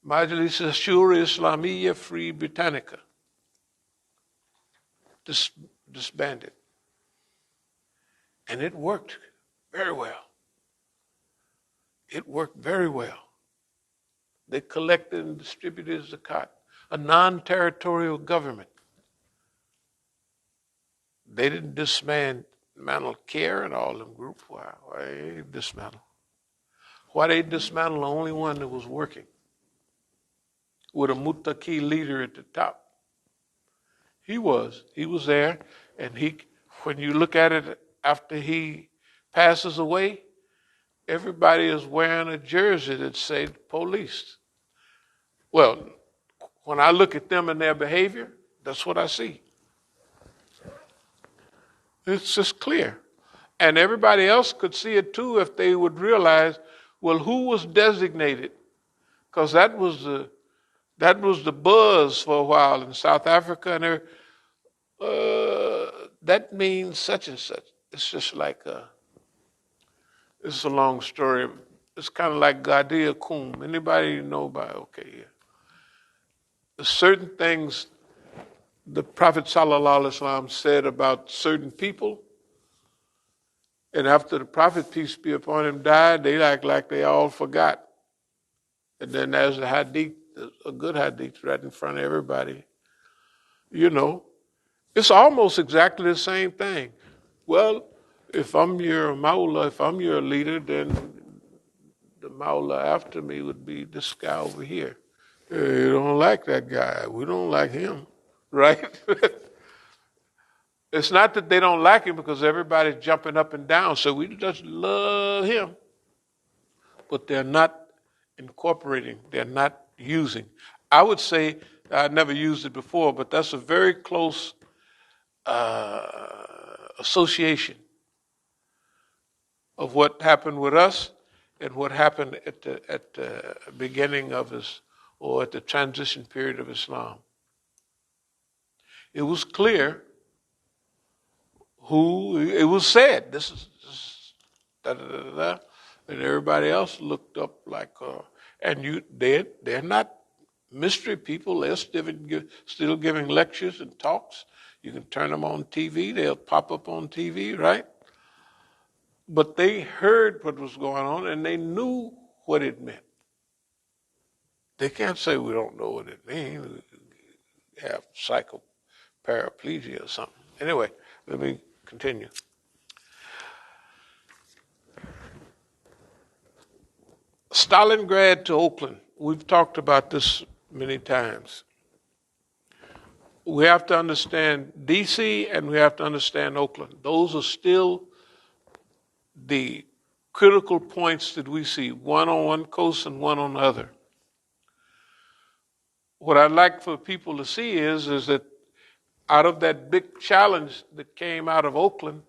Majlis Ashura Islamiyya Free Britannica. dis- disbanded. And it worked very well. It worked very well. They collected and distributed zakat, a non-territorial government. They didn't dismantle care and all them groups. Why they dismantle? Why they dismantle the only one that was working with a muttaqi leader at the top? He was there, and when you look at it after he passes away, everybody is wearing a jersey that says police. Well, when I look at them and their behavior, that's what I see. It's just clear. And everybody else could see it too if they would realize, well, who was designated? Because that was the buzz for a while in South Africa, and that means such and such. It's just like it's a long story. It's kind of like Gadia Kum. Anybody know about? Okay, yeah. There's certain things the Prophet Sallallahu Alaihi Wasallam said about certain people, and after the Prophet, peace be upon him, died, they act like they all forgot. And then there's a hadith, a good hadith right in front of everybody. You know, it's almost exactly the same thing. Well, if I'm your Mawla, if I'm your leader, then the Mawla after me would be this guy over here. Hey, you don't like that guy. We don't like him, right? It's not that they don't like him because everybody's jumping up and down, so we just love him. But they're not incorporating, they're not using. I would say, I never used it before, but that's a very close association of what happened with us and what happened at the beginning of or at the transition period of Islam. It was clear it was said, this is da da da da, and everybody else looked up like, and they're not mystery people. They're still giving lectures and talks. You can turn them on TV. They'll pop up on TV, right? But they heard what was going on, and they knew what it meant. They can't say we don't know what it means. We have psychoparaplegia or something. Anyway, let me continue. Stalingrad to Oakland. We've talked about this many times. We have to understand D.C. and we have to understand Oakland. Those are still the critical points that we see, one on one coast and one on the other. What I'd like for people to see is that out of that big challenge that came out of Oakland,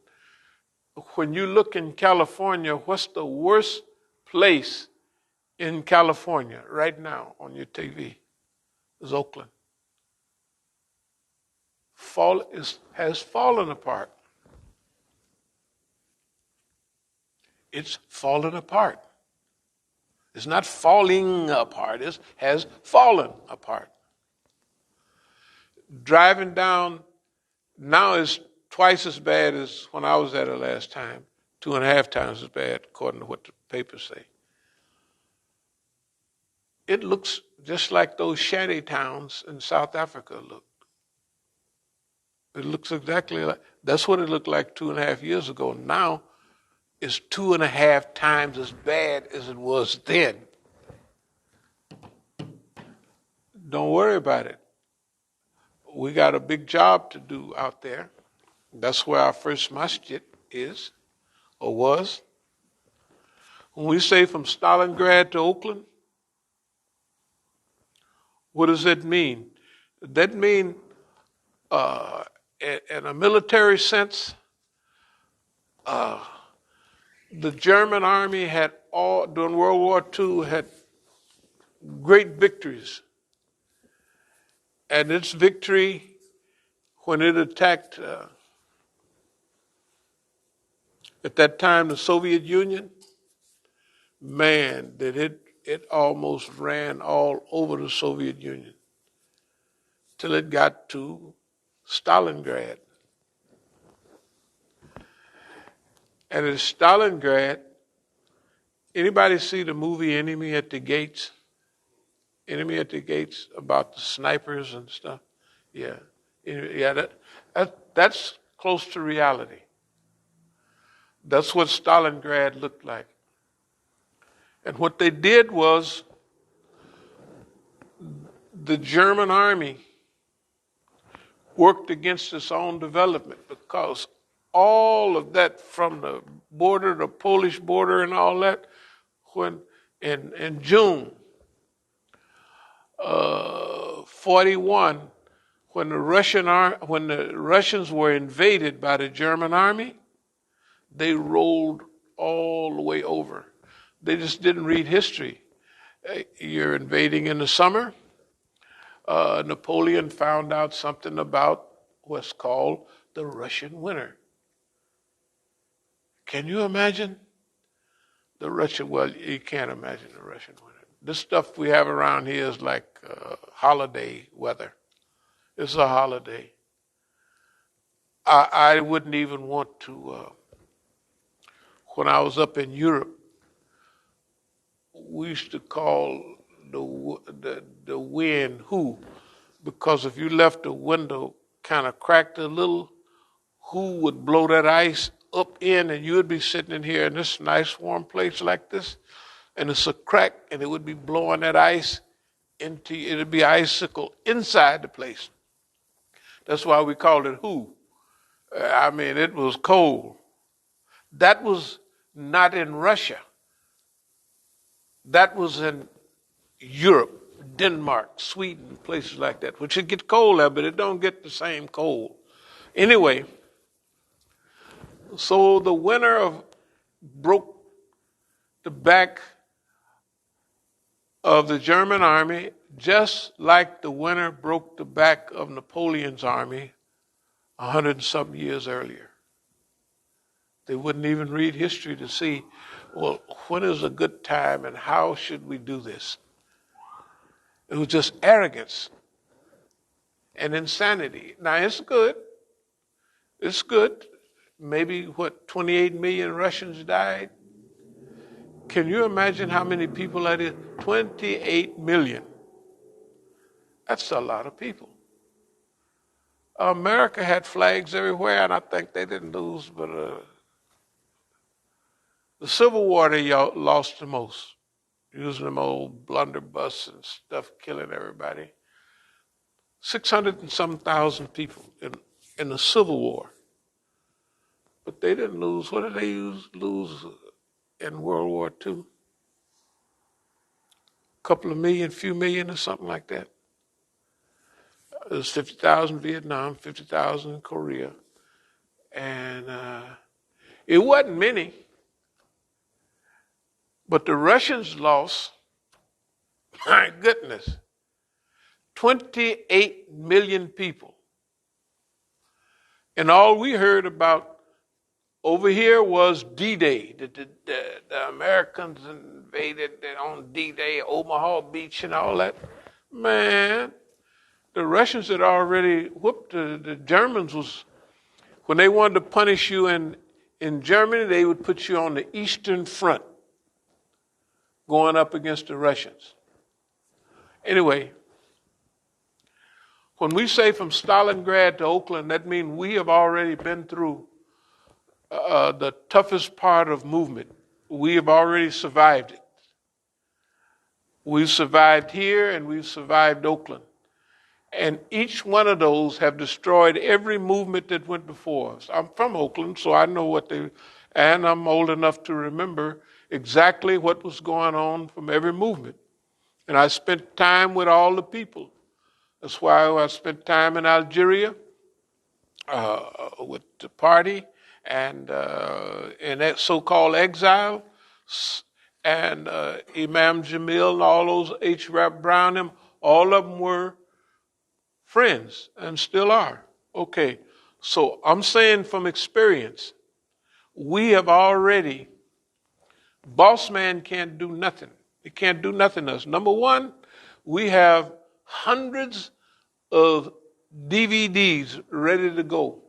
when you look in California, what's the worst place in California right now on your TV? Is Oakland. Has fallen apart. It's fallen apart. It's not falling apart. It has fallen apart. Driving down now is twice as bad as when I was there last time. 2.5 times as bad, according to what the papers say. It looks just like those shanty towns in South Africa looked. It looks exactly like, that's what it looked like 2.5 years ago. Now it's 2.5 times as bad as it was then. Don't worry about it. We got a big job to do out there. That's where our first masjid is, or was. When we say from Stalingrad to Oakland, what does that mean? That mean, in a military sense, the German army had during World War II had great victories. And its victory, when it attacked, at that time, the Soviet Union, man, did it almost ran all over the Soviet Union till it got to Stalingrad. And in Stalingrad, anybody see the movie Enemy at the Gates? Enemy at the Gates, about the snipers and stuff? Yeah. Yeah, that's close to reality. That's what Stalingrad looked like. And what they did was the German army worked against its own development, because all of that, from the border, the Polish border and all that, when in June 41, when the Russians were invaded by the German army, they rolled all the way over. They just didn't read history. You're invading in the summer. Napoleon found out something about what's called the Russian winter. Can you imagine the Russian? Well, you can't imagine the Russian winter. This stuff we have around here is like holiday weather. It's a holiday. I wouldn't even want to. When I was up in Europe, we used to call the wind "who," because if you left the window kind of cracked a little, who would blow that ice up in, and you would be sitting in here in this nice warm place like this, and it's a crack, and it would be blowing that ice into, it'd be icicle inside the place. That's why we called it "who." I mean, it was cold. That was not in Russia. That was in Europe, Denmark, Sweden, places like that, which it gets cold there, but it don't get the same cold. Anyway, so the winter broke the back of the German army, just like the winter broke the back of Napoleon's army 100 and some years earlier. They wouldn't even read history to see, well, when is a good time and how should we do this? It was just arrogance and insanity. Now, it's good. It's good. Maybe, 28 million Russians died? Can you imagine how many people that is? 28 million. That's a lot of people. America had flags everywhere, and I think they didn't lose, but the Civil War they lost the most, using them old blunderbuss and stuff, killing everybody. 600 and some thousand people in the Civil War. But they didn't lose. What did they lose in World War II? A couple of million, few million or something like that. It was 50,000 Vietnam, 50,000 in Korea. And it wasn't many. But the Russians lost, my goodness, 28 million people. And all we heard about over here was D-Day. The Americans invaded on D-Day, Omaha Beach and all that. Man, the Russians had already whooped the Germans. When they wanted to punish you in Germany, they would put you on the Eastern Front, going up against the Russians. Anyway, when we say from Stalingrad to Oakland, that means we have already been through the toughest part of movement. We have already survived it. We've survived here and we've survived Oakland. And each one of those have destroyed every movement that went before us. I'm from Oakland, so I know and I'm old enough to remember exactly what was going on from every movement. And I spent time with all the people. That's why I spent time in Algeria with the party and in that so-called exile, and Imam Jamil and all those H. Rap Brown, them, all of them were friends and still are. Okay, so I'm saying from experience, we have already, boss man can't do nothing. He can't do nothing to us. Number one, we have hundreds of DVDs ready to go.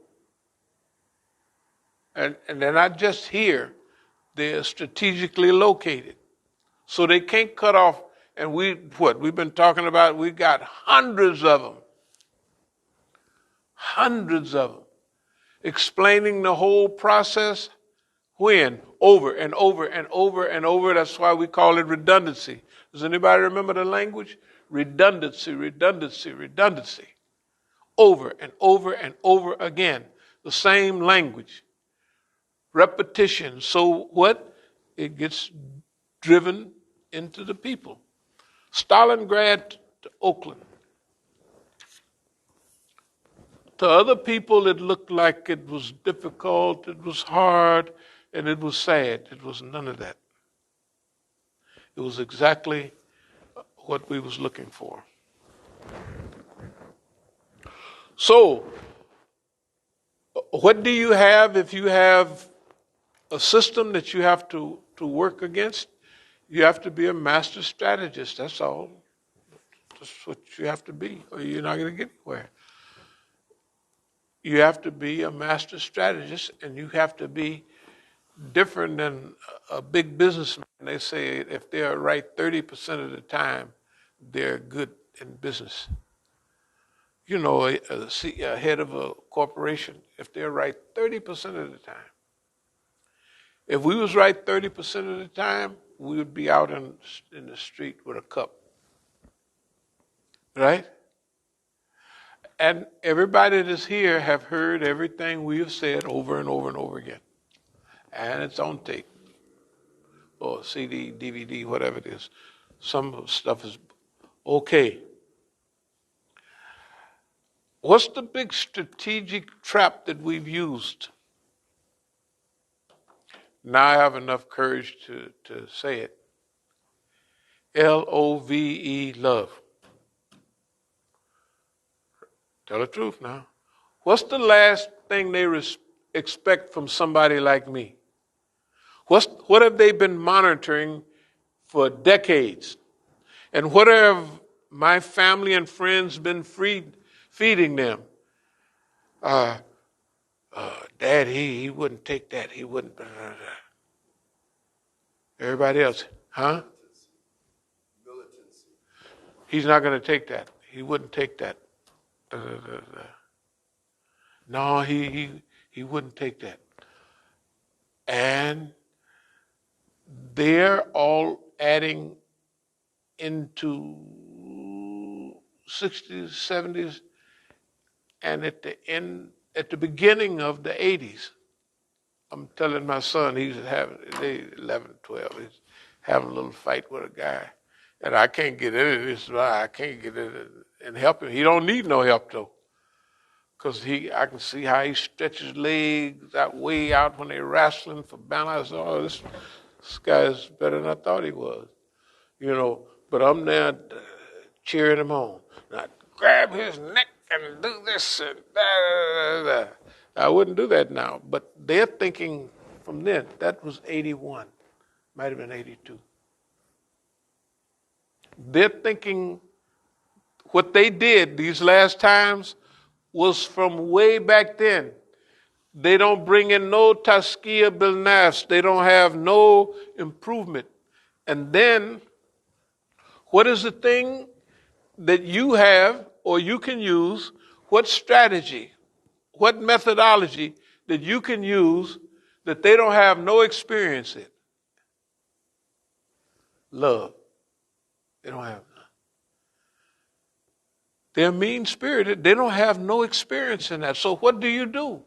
And they're not just here, they're strategically located. So they can't cut off, and we've been talking about, we got hundreds of them, explaining the whole process when? Over and over and over and over. That's why we call it redundancy. Does anybody remember the language? Redundancy, redundancy, redundancy. Over and over and over again. The same language. Repetition. So what? It gets driven into the people. Stalingrad to Oakland. To other people, it looked like it was difficult, it was hard, and it was sad. It was none of that. It was exactly what we was looking for. So, what do you have if you have a system that you have to work against? You have to be a master strategist, that's all. That's what you have to be, or you're not going to get anywhere. You have to be a master strategist, and you have to be different than a big businessman. They say if they're right 30% of the time, they're good in business. You know, a head of a corporation, if they're right 30% of the time. If we was right 30% of the time, we would be out in the street with a cup. Right? And everybody that's here have heard everything we have said over and over and over again. And it's on tape. Or CD, DVD, whatever it is. Some stuff is okay. What's the big strategic trap that we've used? Now I have enough courage to say it. Love, love. Tell the truth now. What's the last thing they expect from somebody like me? What have they been monitoring for decades? And what have my family and friends been feeding them? Dad, he wouldn't take that. He wouldn't. Everybody else, huh? Militancy. He's not going to take that. He wouldn't take that. No, he wouldn't take that. And they're all adding into 60s, 70s, and at the beginning of the 80s, I'm telling my son, he's having, 11, 12, he's having a little fight with a guy. And I can't get into this, I can't get in and help him. He don't need no help though. Because I can see how he stretches legs out way out when they're wrestling for balance. Oh, this guy is better than I thought he was. You know, but I'm there cheering him on. Now grab his neck and do this and that. I wouldn't do that now. But they're thinking from then, that was 81. Might have been 82. They're thinking what they did these last times was from way back then. They don't bring in no taskia bil nafs. They don't have no improvement. And then, what is the thing that you have or you can use? What strategy, what methodology that you can use that they don't have no experience in? Love. They don't have none. They're mean-spirited. They don't have no experience in that. So what do?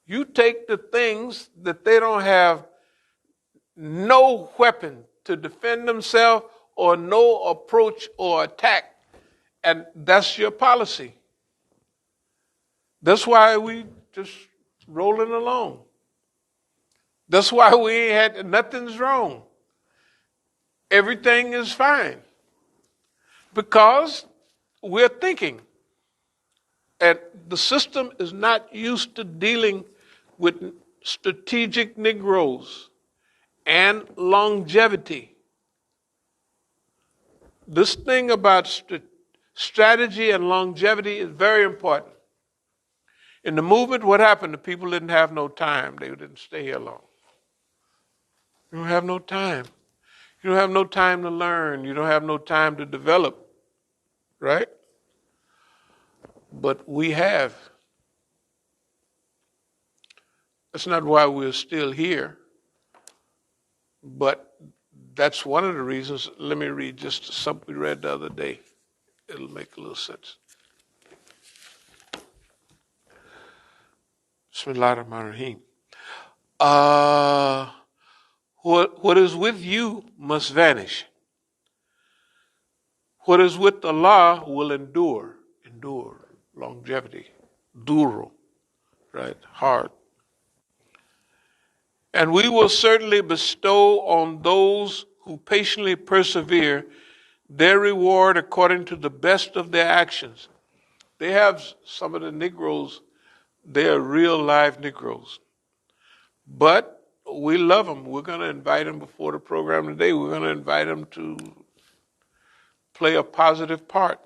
You take the things that they don't have no weapon to defend themselves or no approach or attack, and that's your policy. That's why we just rolling along. That's why we ain't had, nothing's wrong. Everything is fine. Because we're thinking. And the system is not used to dealing with strategic Negroes and longevity. This thing about strategy and longevity is very important. In the movement, what happened? The people didn't have no time. They didn't stay here long. You don't have no time. You don't have no time to learn. You don't have no time to develop, right? But we have. That's not why we're still here. But that's one of the reasons. Let me read just something we read the other day. It'll make a little sense. Bismillahirrahmanirrahim. What is with you must vanish. What is with Allah will endure. Endure. Longevity. Duro. Right? Hard. And we will certainly bestow on those who patiently persevere their reward according to the best of their actions. They have some of the Negroes, they are real live Negroes. But we love them. We're going to invite them before the program today. We're going to invite them to play a positive part.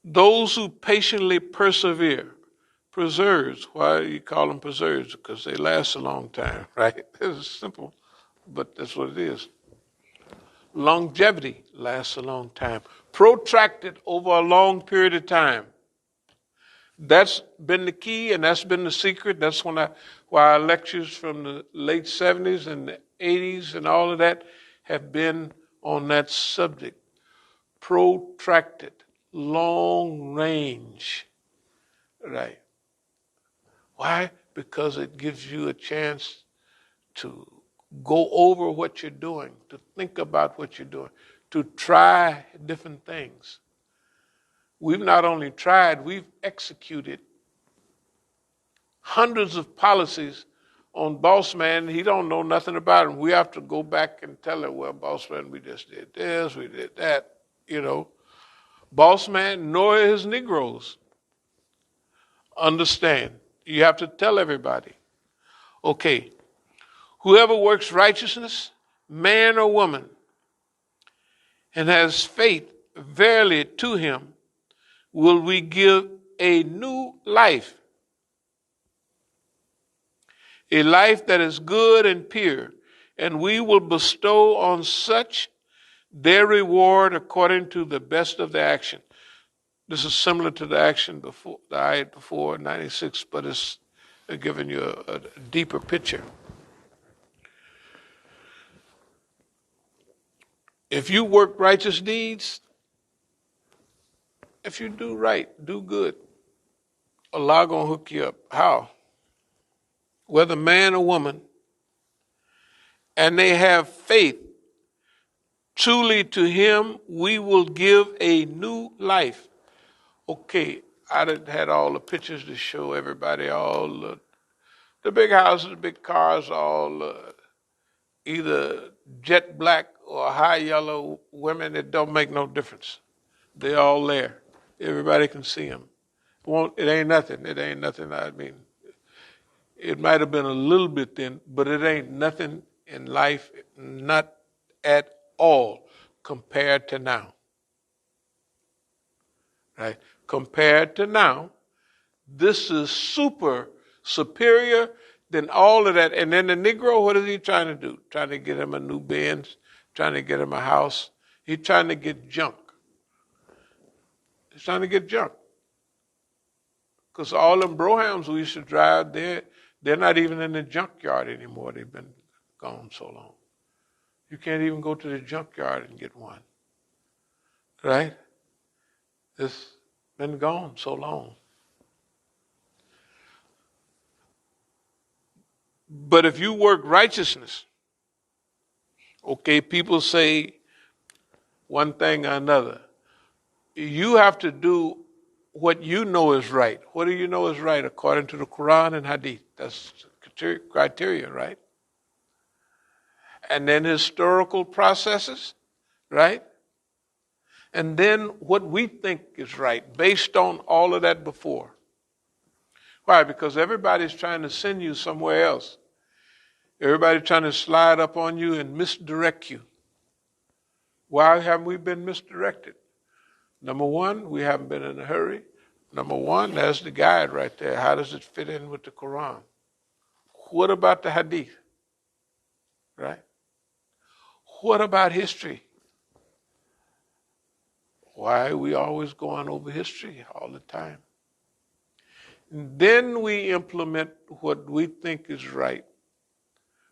Those who patiently persevere. Preserves. Why do you call them preserves? Because they last a long time, right? It's simple, but that's what it is. Longevity lasts a long time. Protracted over a long period of time. That's been the key, and that's been the secret. That's why our lectures from the late 70s and the 80s and all of that have been on that subject. Protracted, long range, right? Why? Because it gives you a chance to go over what you're doing, to think about what you're doing, to try different things. We've not only tried, we've executed hundreds of policies on boss man. He don't know nothing about them. We have to go back and tell him, well, boss man, we just did this, we did that, you know. Boss man, nor his Negroes understand. You have to tell everybody. Okay, whoever works righteousness, man or woman, and has faith verily to him, will we give a new life. A life that is good and pure, and we will bestow on such their reward according to the best of their action. This is similar to the action before, the ayat before 96, but it's giving you a deeper picture. If you work righteous deeds, if you do right, do good, Allah gonna hook you up. How? Whether man or woman, and they have faith, truly to him we will give a new life. Okay, I done had all the pictures to show everybody, all the big houses, the big cars, all either jet black or high yellow women. It don't make no difference. They all there. Everybody can see them. It ain't nothing. It ain't nothing. I mean, it might have been a little bit then, but it ain't nothing in life, not at all, compared to now. Right? Compared to now, this is superior than all of that. And then the Negro, what is he trying to do? Trying to get him a new Benz, trying to get him a house. He's trying to get junk. He's trying to get junk. Because all them Brohams we used to drive, they're not even in the junkyard anymore. They've been gone so long. You can't even go to the junkyard and get one. Right? It's been gone so long. But if you work righteousness, okay, people say one thing or another. You have to do what you know is right. What do you know is right according to the Quran and Hadith? That's criteria, right? And then historical processes, right? And then what we think is right based on all of that before. Why? Because everybody's trying to send you somewhere else. Everybody's trying to slide up on you and misdirect you. Why haven't we been misdirected? Number one, we haven't been in a hurry. Number one, there's the guide right there. How does it fit in with the Quran? What about the Hadith? Right? What about history? Why are we always going over history all the time? And then we implement what we think is right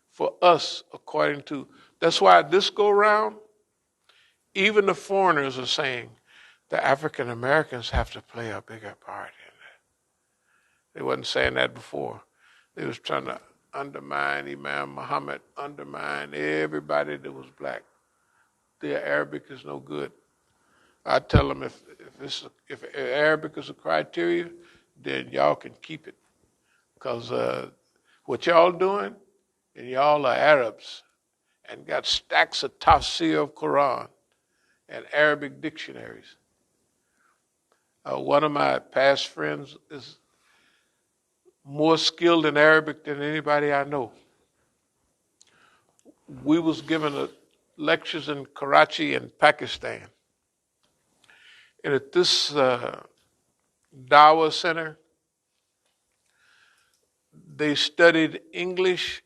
for us according to. That's why this go round, even the foreigners are saying the African Americans have to play a bigger part in it. They wasn't saying that before. They was trying to undermine Imam Muhammad, undermine everybody that was black. Their Arabic is no good. I tell them if Arabic is a criteria, then y'all can keep it. Because what y'all doing, and y'all are Arabs and got stacks of tafsir of Quran and Arabic dictionaries. One of my past friends is more skilled in Arabic than anybody I know. We was given lectures in Karachi and Pakistan. And at this Dawah Center, they studied English,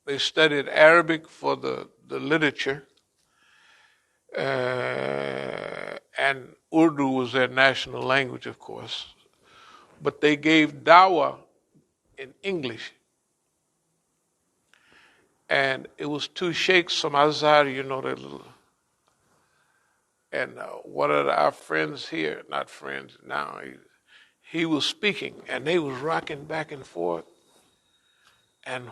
they studied Arabic for the literature, and Urdu was their national language, of course. But they gave Dawah in English. And it was two sheikhs from Azhar, you know, that little. And one of our friends here, not friends now, he was speaking, and they was rocking back and forth. And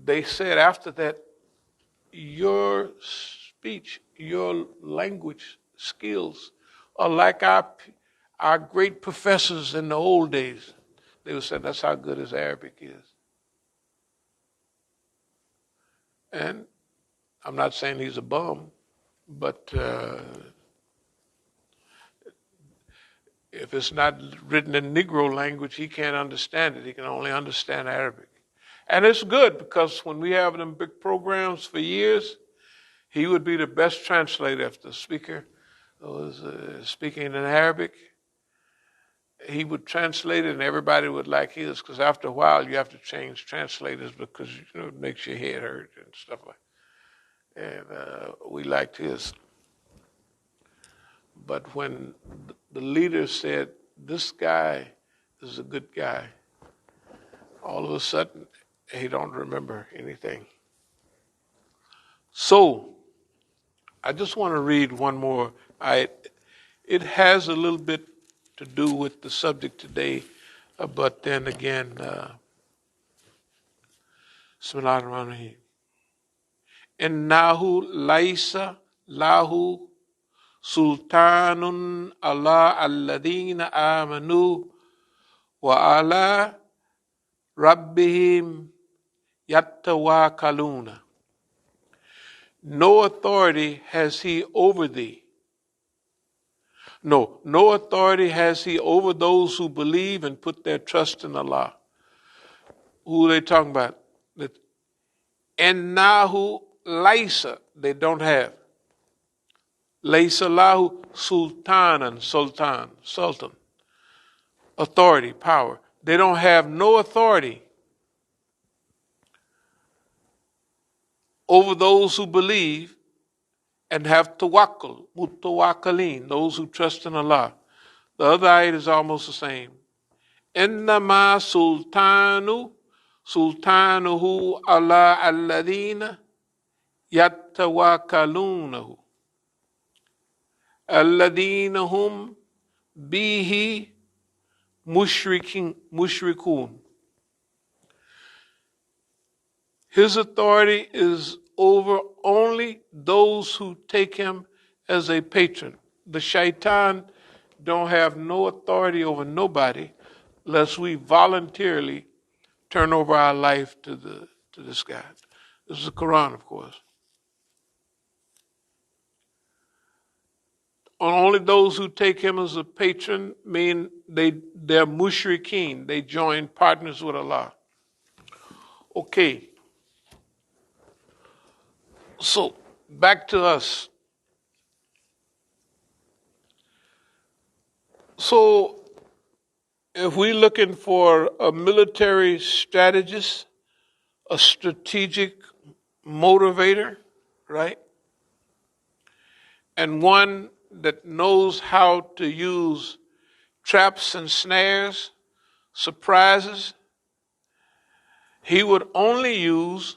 they said after that, your speech, your language skills are like our great professors in the old days. They were saying that's how good his Arabic is. And I'm not saying he's a bum, but if it's not written in Negro language, he can't understand it. He can only understand Arabic. And it's good because when we have them big programs for years, he would be the best translator. If the speaker was speaking in Arabic, he would translate it and everybody would like his, because after a while you have to change translators because it makes your head hurt and stuff like that. And we liked his. But when the leader said, this guy is a good guy, all of a sudden, he don't remember anything. So, I just want to read one more. It has a little bit to do with the subject today, but then again, Bismillahirrahmanirrahim. Innahu laisa lahu sultanun ala alladhina amanu wa ala rabbihim yattawakkaluna. No authority has he over thee. No authority has he over those who believe and put their trust in Allah. Who are they talking about? Innahu laisa, they don't have. Laysa lahu sultan, authority, power. They don't have no authority over those who believe and have tawakkul, mutawakkalin, those who trust in Allah. The other ayat is almost the same. Innama sultanuhu ala alladhina yattawakkalunahu. Alladhina hum bihi mushrikun. His authority is over only those who take him as a patron. The shaitan don't have no authority over nobody unless we voluntarily turn over our life to this God. This is the Quran, of course. Only those who take him as a patron mean they're mushrikeen. They join partners with Allah. Okay. So back to us. So if we're looking for a military strategist, a strategic motivator, right? And one that knows how to use traps and snares, surprises, he would only use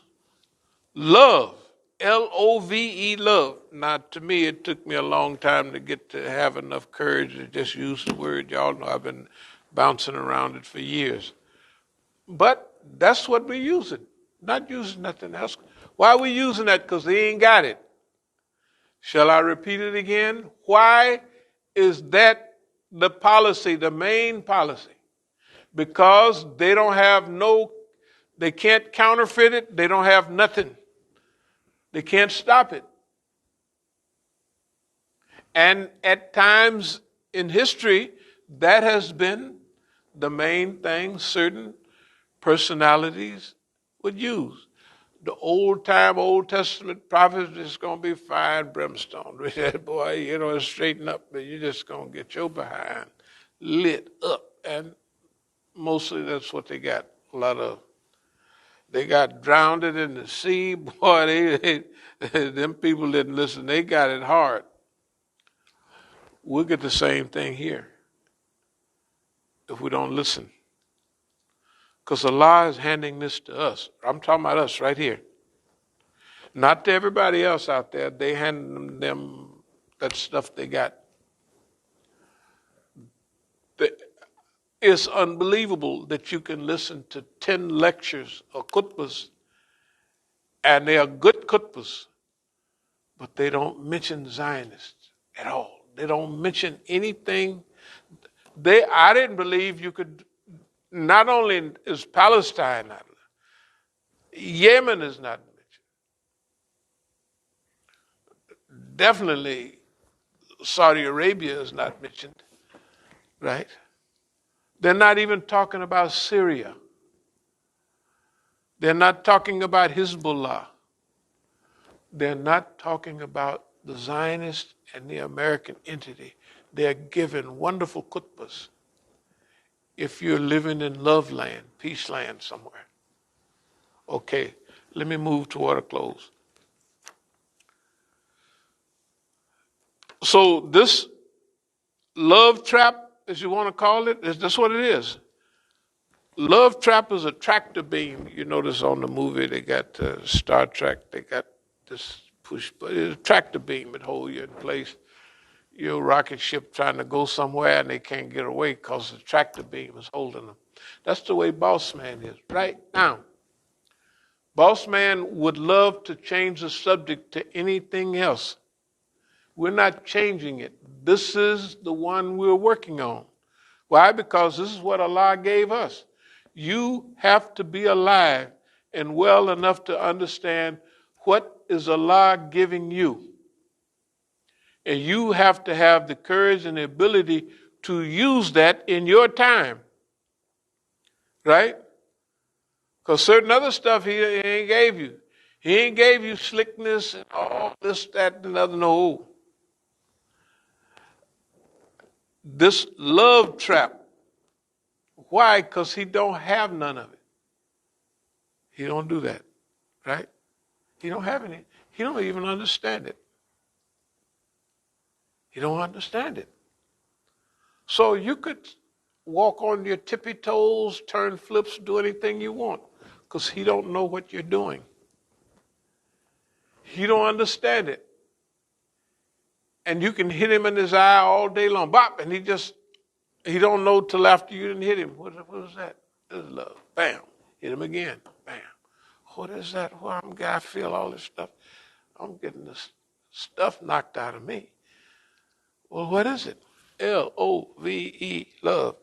love, Love, love. Now, to me, it took me a long time to get to have enough courage to just use the word. Y'all know I've been bouncing around it for years. But that's what we're using, not using nothing else. Why are we using that? Because they ain't got it. Shall I repeat it again? Why is that the policy, the main policy? Because they don't have they can't counterfeit it, they don't have nothing. They can't stop it. And at times in history, that has been the main thing certain personalities would use. The Old Testament prophets is going to be fire and brimstone. Boy, straighten up, but you're just going to get your behind lit up. And mostly that's what they got. They got drowned in the sea. Boy, them people didn't listen. They got it hard. We'll get the same thing here if we don't listen. Because Allah is handing this to us. I'm talking about us right here. Not to everybody else out there. They hand them that stuff they got. It's unbelievable that you can listen to 10 lectures or khutbahs, and they are good khutbahs, but they don't mention Zionists at all. They don't mention anything. I didn't believe you could, not only is Palestine not, Yemen is not mentioned. Definitely Saudi Arabia is not mentioned, right? They're not even talking about Syria. They're not talking about Hezbollah. They're not talking about the Zionist and the American entity. They're given wonderful khutbahs if you're living in love land, peace land somewhere. Okay, let me move toward a close. So this love trap, as you want to call it, that's what it is. Love trap is a tractor beam. You notice on the movie they got Star Trek, they got this push, but it's a tractor beam. It holds you in place. Your rocket ship trying to go somewhere and they can't get away because the tractor beam is holding them. That's the way Boss Man is right now. Boss Man would love to change the subject to anything else. We're not changing it. This is the one we're working on. Why? Because this is what Allah gave us. You have to be alive and well enough to understand what is Allah giving you. And you have to have the courage and the ability to use that in your time. Right? Because certain other stuff he ain't gave you. He ain't gave you slickness and all this, that, and another. No. This love trap. Why? Because he don't have none of it. He don't do that. Right? He don't have any. He don't even understand it. He don't understand it. So you could walk on your tippy toes, turn flips, do anything you want, because he don't know what you're doing. He don't understand it. And you can hit him in his eye all day long, bop, and he don't know till after you didn't hit him. What is that? This is love. Bam. Hit him again. Bam. What is that? Why I feel all this stuff? I'm getting this stuff knocked out of me. Well, what is it? Love, love.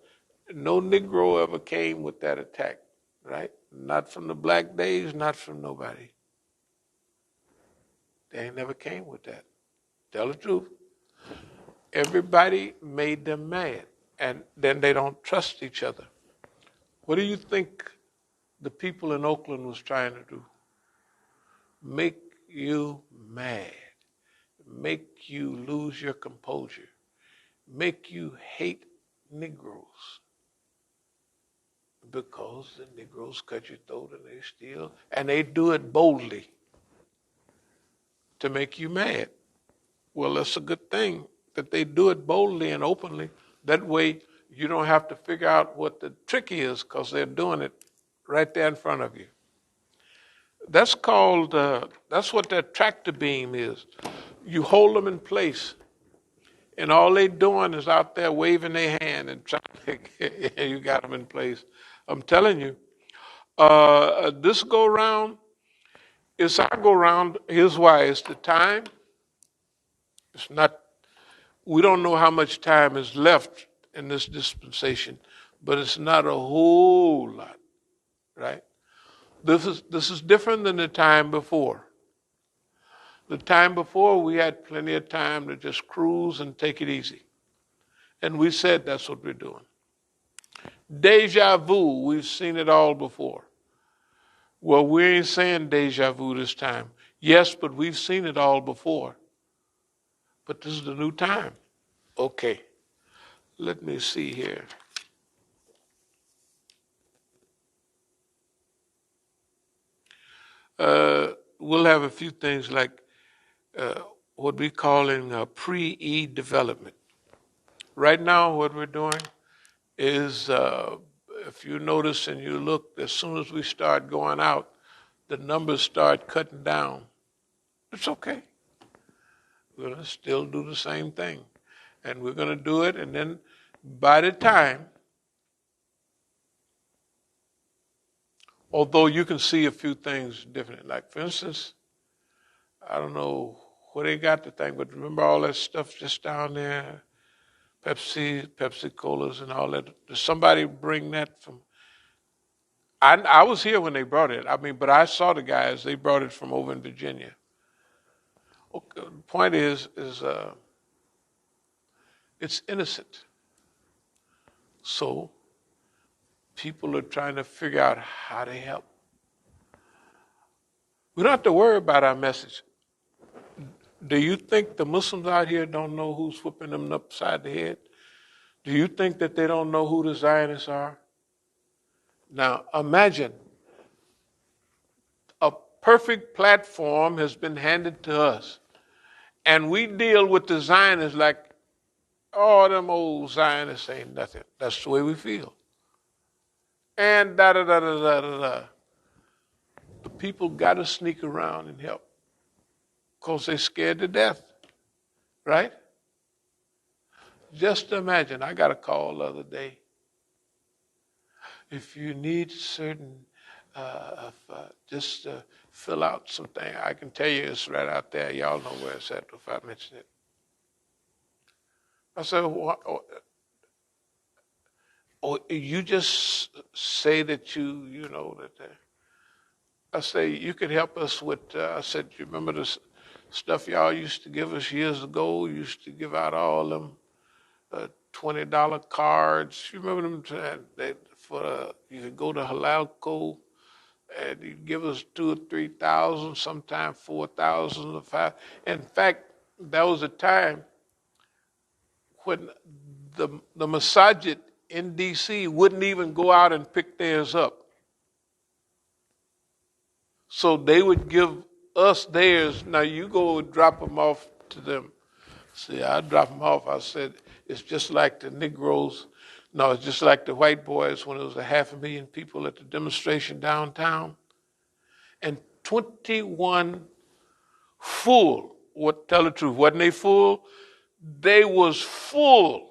No Negro ever came with that attack, right? Not from the black days, not from nobody. They ain't never came with that. Tell the truth. Everybody made them mad, and then they don't trust each other. What do you think the people in Oakland was trying to do? Make you mad. Make you lose your composure. Make you hate Negroes. Because the Negroes cut your throat and they steal, and they do it boldly to make you mad. Well, that's a good thing that they do it boldly and openly. That way you don't have to figure out what the trick is because they're doing it right there in front of you. That's called, that's what that tractor beam is. You hold them in place, and all they doing is out there waving their hand and trying to, you got them in place. I'm telling you, this go round, it's our go round. Here's why: it's the time. It's not. We don't know how much time is left in this dispensation, but it's not a whole lot, right? This is different than the time before. The time before, we had plenty of time to just cruise and take it easy. And we said that's what we're doing. Deja vu, we've seen it all before. Well, we ain't saying deja vu this time. Yes, but we've seen it all before. But this is the new time. Okay, let me see here. We'll have a few things like what we call in pre-E development. Right now, what we're doing is, if you notice and you look, as soon as we start going out, the numbers start cutting down. It's okay. We're going to still do the same thing. And we're going to do it, and then by the time, although you can see a few things different, like for instance, I don't know where they got the thing, but remember all that stuff just down there? Pepsi Colas and all that. Did somebody bring that from? I was here when they brought it. I mean, but I saw the guys. They brought it from over in Virginia. Okay, the point is it's innocent. So people are trying to figure out how to help. We don't have to worry about our message. Do you think the Muslims out here don't know who's whipping them upside the head? Do you think that they don't know who the Zionists are? Now, imagine a perfect platform has been handed to us, and we deal with the Zionists like, oh, them old Zionists ain't nothing. That's the way we feel. And da-da-da-da-da-da-da. The people got to sneak around and help because they're scared to death, right? Just imagine, I got a call the other day. If you need certain, just fill out something. I can tell you it's right out there. Y'all know where it's at if I mention it. I said, you just say that you know that. I say, you could help us with, I said, you remember the stuff y'all used to give us years ago? You used to give out all them $20 cards. You remember them? You could go to Halalco and you'd give us 2,000 or 3,000, sometimes 4,000 or 5. In fact, there was a time when the Masjid in D.C. wouldn't even go out and pick theirs up. So they would give us theirs. Now you go drop them off to them. See, I drop them off. I said, it's just like the Negroes. No, it's just like the white boys when it was 500,000 people at the demonstration downtown. And 21 full. Tell the truth, wasn't they full? They was full.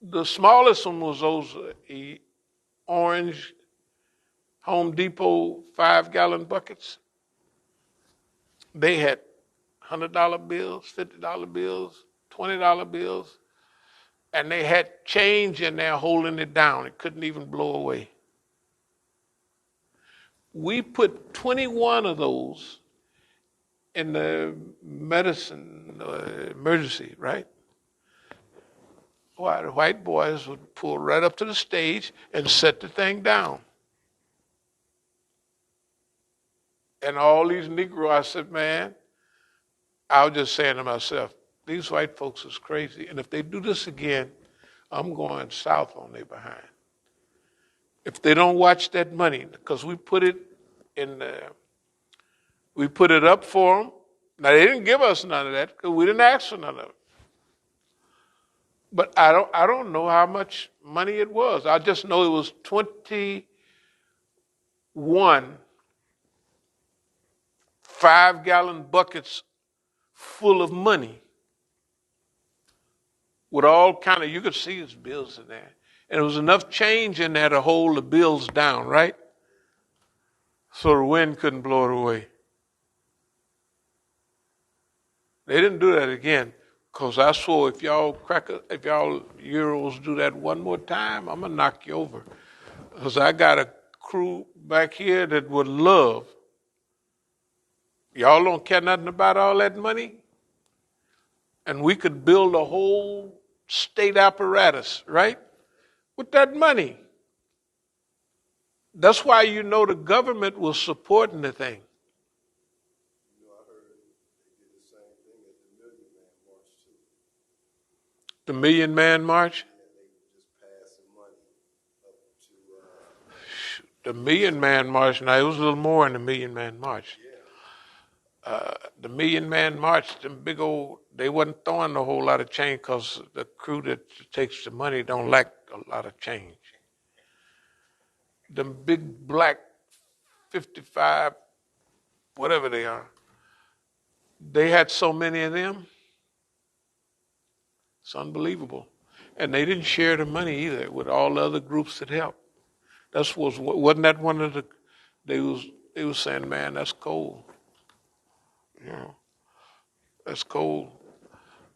The smallest one was those orange Home Depot 5-gallon buckets. They had $100 bills, $50 bills, $20 bills, and they had change in there holding it down. It couldn't even blow away. We put 21 of those in the medicine emergency, right? Why, the white boys would pull right up to the stage and set the thing down. And all these Negroes, I said, man, I was just saying to myself, These white folks is crazy. And if they do this again, I'm going south on their behind. If they don't watch that money, because we put it up for them. Now they didn't give us none of that because we didn't ask for none of it. But I don't know how much money it was. I just know it was 21 5-gallon buckets full of money with all kind of, you could see his bills in there. And there was enough change in there to hold the bills down, right? So the wind couldn't blow it away. They didn't do that again, because I swore if y'all Euros do that one more time, I'm going to knock you over. Because I got a crew back here that would love. Y'all don't care nothing about all that money? And we could build a whole state apparatus, right? With that money. That's why you know the government was supporting the thing. You know, I heard they did the same thing at the Million Man March too. The Million Man March? Yeah, they just passing money up to. The Million Man March, now it was a little more in the Million Man March. Yeah. The Million Man March, them big old, they wasn't throwing a whole lot of change because the crew that takes the money don't like a lot of change. Them big black 55, whatever they are, they had so many of them. It's unbelievable. And they didn't share the money either with all the other groups that helped. Wasn't that one of the, they was saying, man, that's cold. You know, that's cold.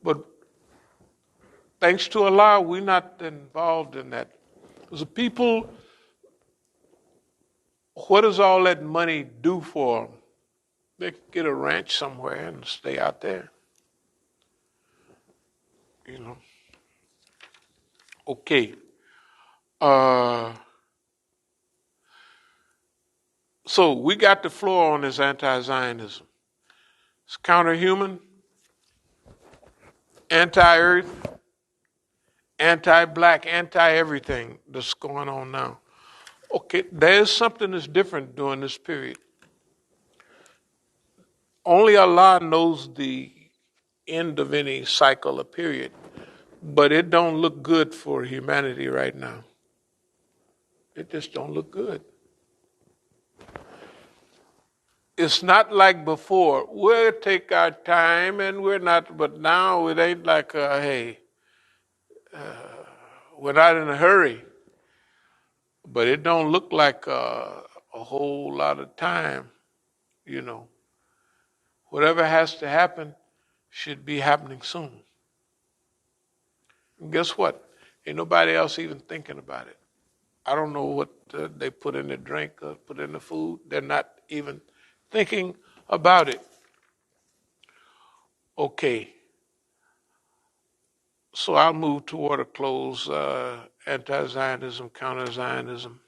But thanks to Allah, we're not involved in that. Because the people, what does all that money do for them? They could get a ranch somewhere and stay out there. You know. Okay. So we got the floor on this anti-Zionism. It's counter-human, anti-earth, anti-black, anti-everything that's going on now. Okay, there's something that's different during this period. Only Allah knows the end of any cycle or period, but it don't look good for humanity right now. It just don't look good. It's not like before. We'll take our time and we're not, but now it ain't like, hey, we're not in a hurry. But it don't look like a whole lot of time, you know. Whatever has to happen should be happening soon. And guess what? Ain't nobody else even thinking about it. I don't know what they put in the drink or put in the food. They're not even thinking about it. Okay. So I'll move toward a close. Anti-Zionism, counter-Zionism.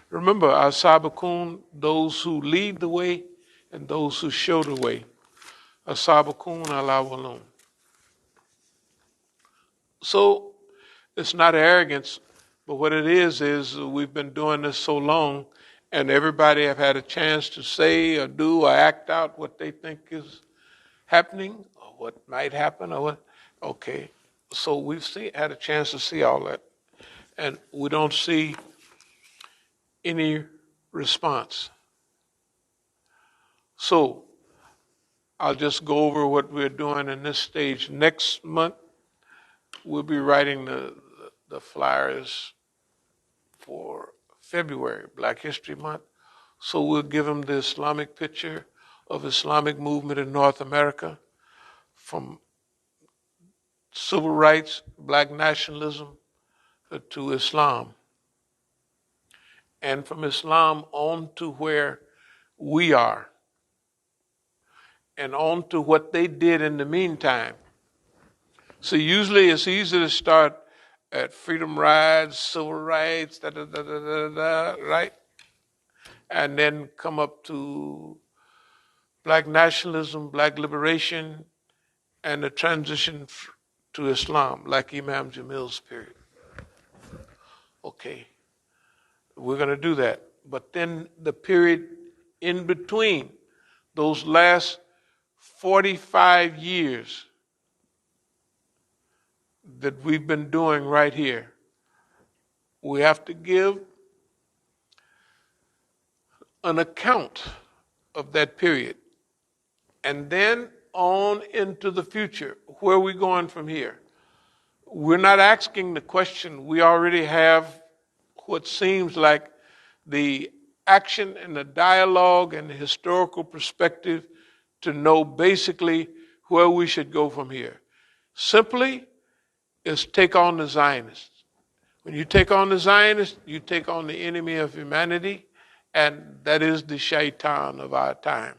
Remember, As-Sabiqun, those who lead the way and those who show the way. As-Sabiqun ala walun. So it's not arrogance, but what it is we've been doing this so long and everybody have had a chance to say or do or act out what they think is happening or what might happen or what. Okay, so we've had a chance to see all that. And we don't see any response. So I'll just go over what we're doing in this stage. Next month, we'll be writing the flyers for February, Black History Month. So we'll give them the Islamic picture of Islamic movement in North America, from civil rights, black nationalism, to Islam. And from Islam on to where we are, and on to what they did in the meantime. So usually it's easy to start at freedom rides, civil rights, right? And then come up to black nationalism, black liberation, and the transition to Islam, like Imam Jamil's period. Okay, we're going to do that. But then the period in between, those last 45 years that we've been doing right here, we have to give an account of that period. And then on into the future, where are we going from here? We're not asking the question. We already have what seems like the action and the dialogue and the historical perspective to know basically where we should go from here. Simply is take on the Zionists. When you take on the Zionists, you take on the enemy of humanity, and that is the shaitan of our time,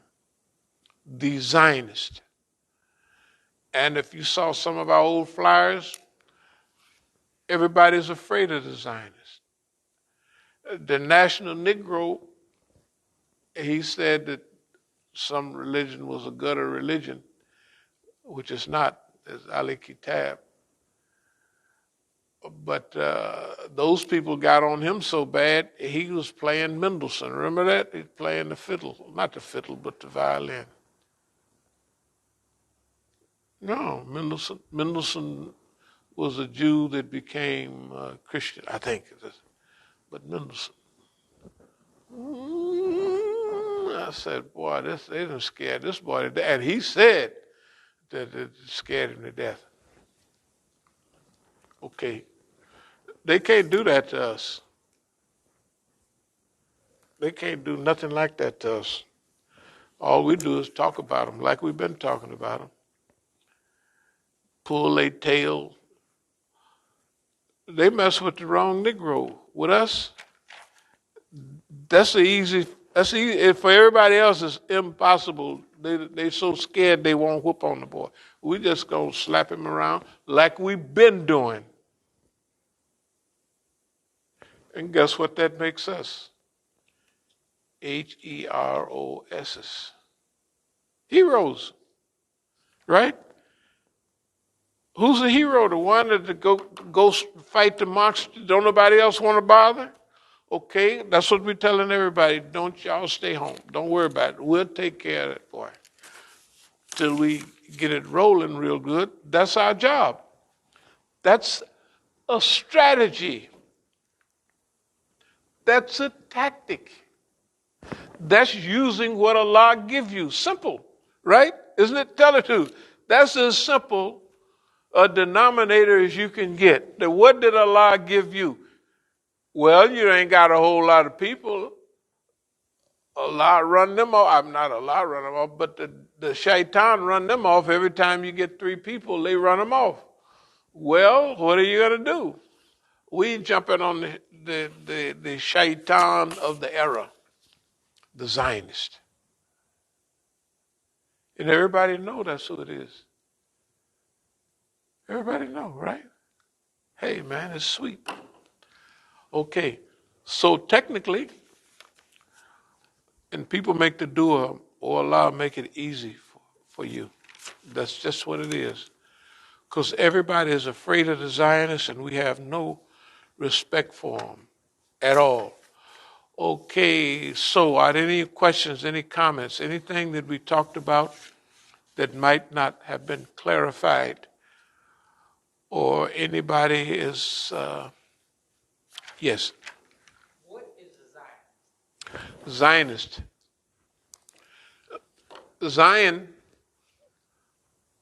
the Zionist. And if you saw some of our old flyers, everybody's afraid of the Zionists. The National Negro, he said that some religion was a gutter religion, which is not, as Ali Kitab. But those people got on him so bad, he was playing Mendelssohn. Remember that? He's playing the fiddle. Not the fiddle, but the violin. No, Mendelssohn was a Jew that became Christian, I think. But Mendelssohn. I said, boy, they done scared this boy to death. And he said that it scared him to death. Okay. They can't do that to us. They can't do nothing like that to us. All we do is talk about them like we've been talking about them. Pull their tail. They mess with the wrong Negro. With us, that's easy. For everybody else, it's impossible. They so scared they won't whoop on the boy. We just gonna slap him around like we've been doing. And guess what that makes us? Heroes. Heroes. Right? Who's the hero? The one that go fight the monster? Don't nobody else want to bother? Okay, that's what we're telling everybody. Don't y'all stay home. Don't worry about it. We'll take care of that boy. Till we get it rolling real good. That's our job. That's a strategy. That's a tactic. That's using what Allah gives you. Simple, right? Isn't it? Tell it to. That's as simple a denominator as you can get. That what did Allah give you? Well, you ain't got a whole lot of people. Allah run them off. I'm not Allah run them off, but the shaitan run them off. Every time you get 3 people, they run them off. Well, what are you going to do? We jumping on the shaitan of the era, the Zionist. And everybody know that's who it is. Everybody know, right? Hey, man, it's sweet. Okay, so technically, and people make the dua, or Allah make it easy for you. That's just what it is. Because everybody is afraid of the Zionists, and we have no respect for them at all. Okay, so are there any questions, any comments, anything that we talked about that might not have been clarified? Or anybody is, yes? What is a Zionist. Zionist? Zion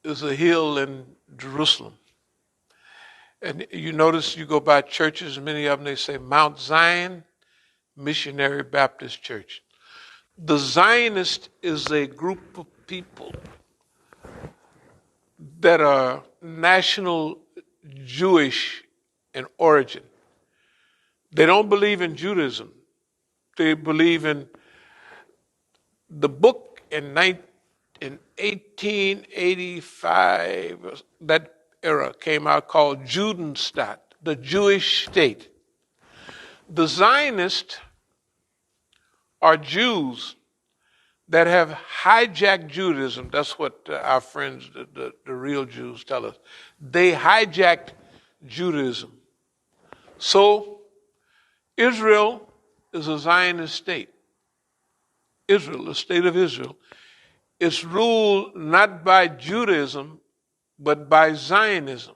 is a hill in Jerusalem. And you notice you go by churches, many of them, they say Mount Zion Missionary Baptist Church. The Zionist is a group of people that are national Jewish in origin. They don't believe in Judaism. They believe in the book in 1885, that era came out, called Judenstaat, the Jewish state. The Zionists are Jews that have hijacked Judaism. That's what our friends, the real Jews, tell us. They hijacked Judaism. So Israel is a Zionist state. Israel, the state of Israel, is ruled not by Judaism, but by Zionism.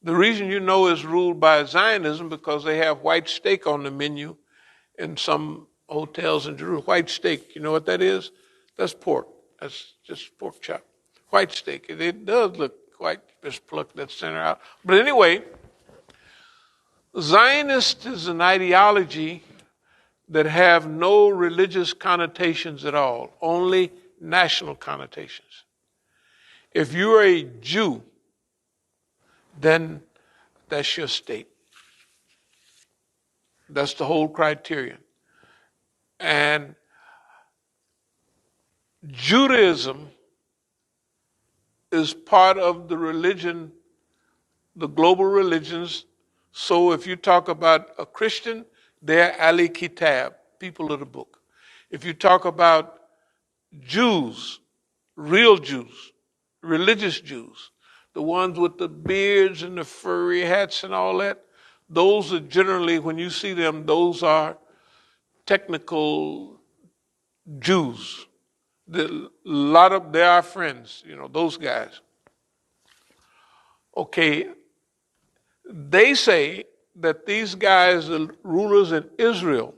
The reason you know it's ruled by Zionism because they have white steak on the menu in some hotels in Jerusalem. White steak, you know what that is? That's pork. That's just pork chop. White steak. It does look white. Just pluck that center out. But anyway, Zionist is an ideology that have no religious connotations at all, only national connotations. If you're a Jew, then that's your state. That's the whole criterion. And Judaism is part of the religion, the global religions. So if you talk about a Christian, they're Ali Kitab, people of the book. If you talk about Jews, real Jews, religious Jews, the ones with the beards and the furry hats and all that, those are generally, when you see them, those are technical Jews. They're our friends, those guys. Okay, they say that these guys, the rulers in Israel,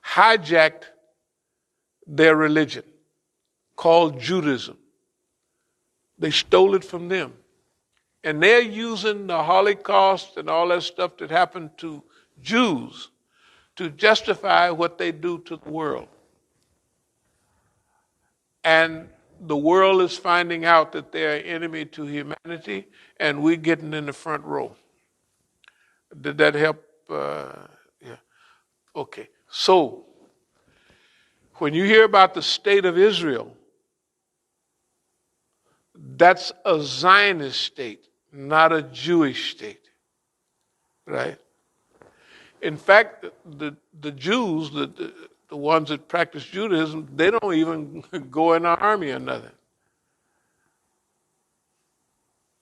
hijacked their religion called Judaism. They stole it from them. And they're using the Holocaust and all that stuff that happened to Jews to justify what they do to the world. And the world is finding out that they're an enemy to humanity, and we're getting in the front row. Did that help? Yeah. Okay. So, when you hear about the state of Israel, that's a Zionist state, not a Jewish state. Right? In fact, the Jews, the ones that practice Judaism, they don't even go in the army or nothing.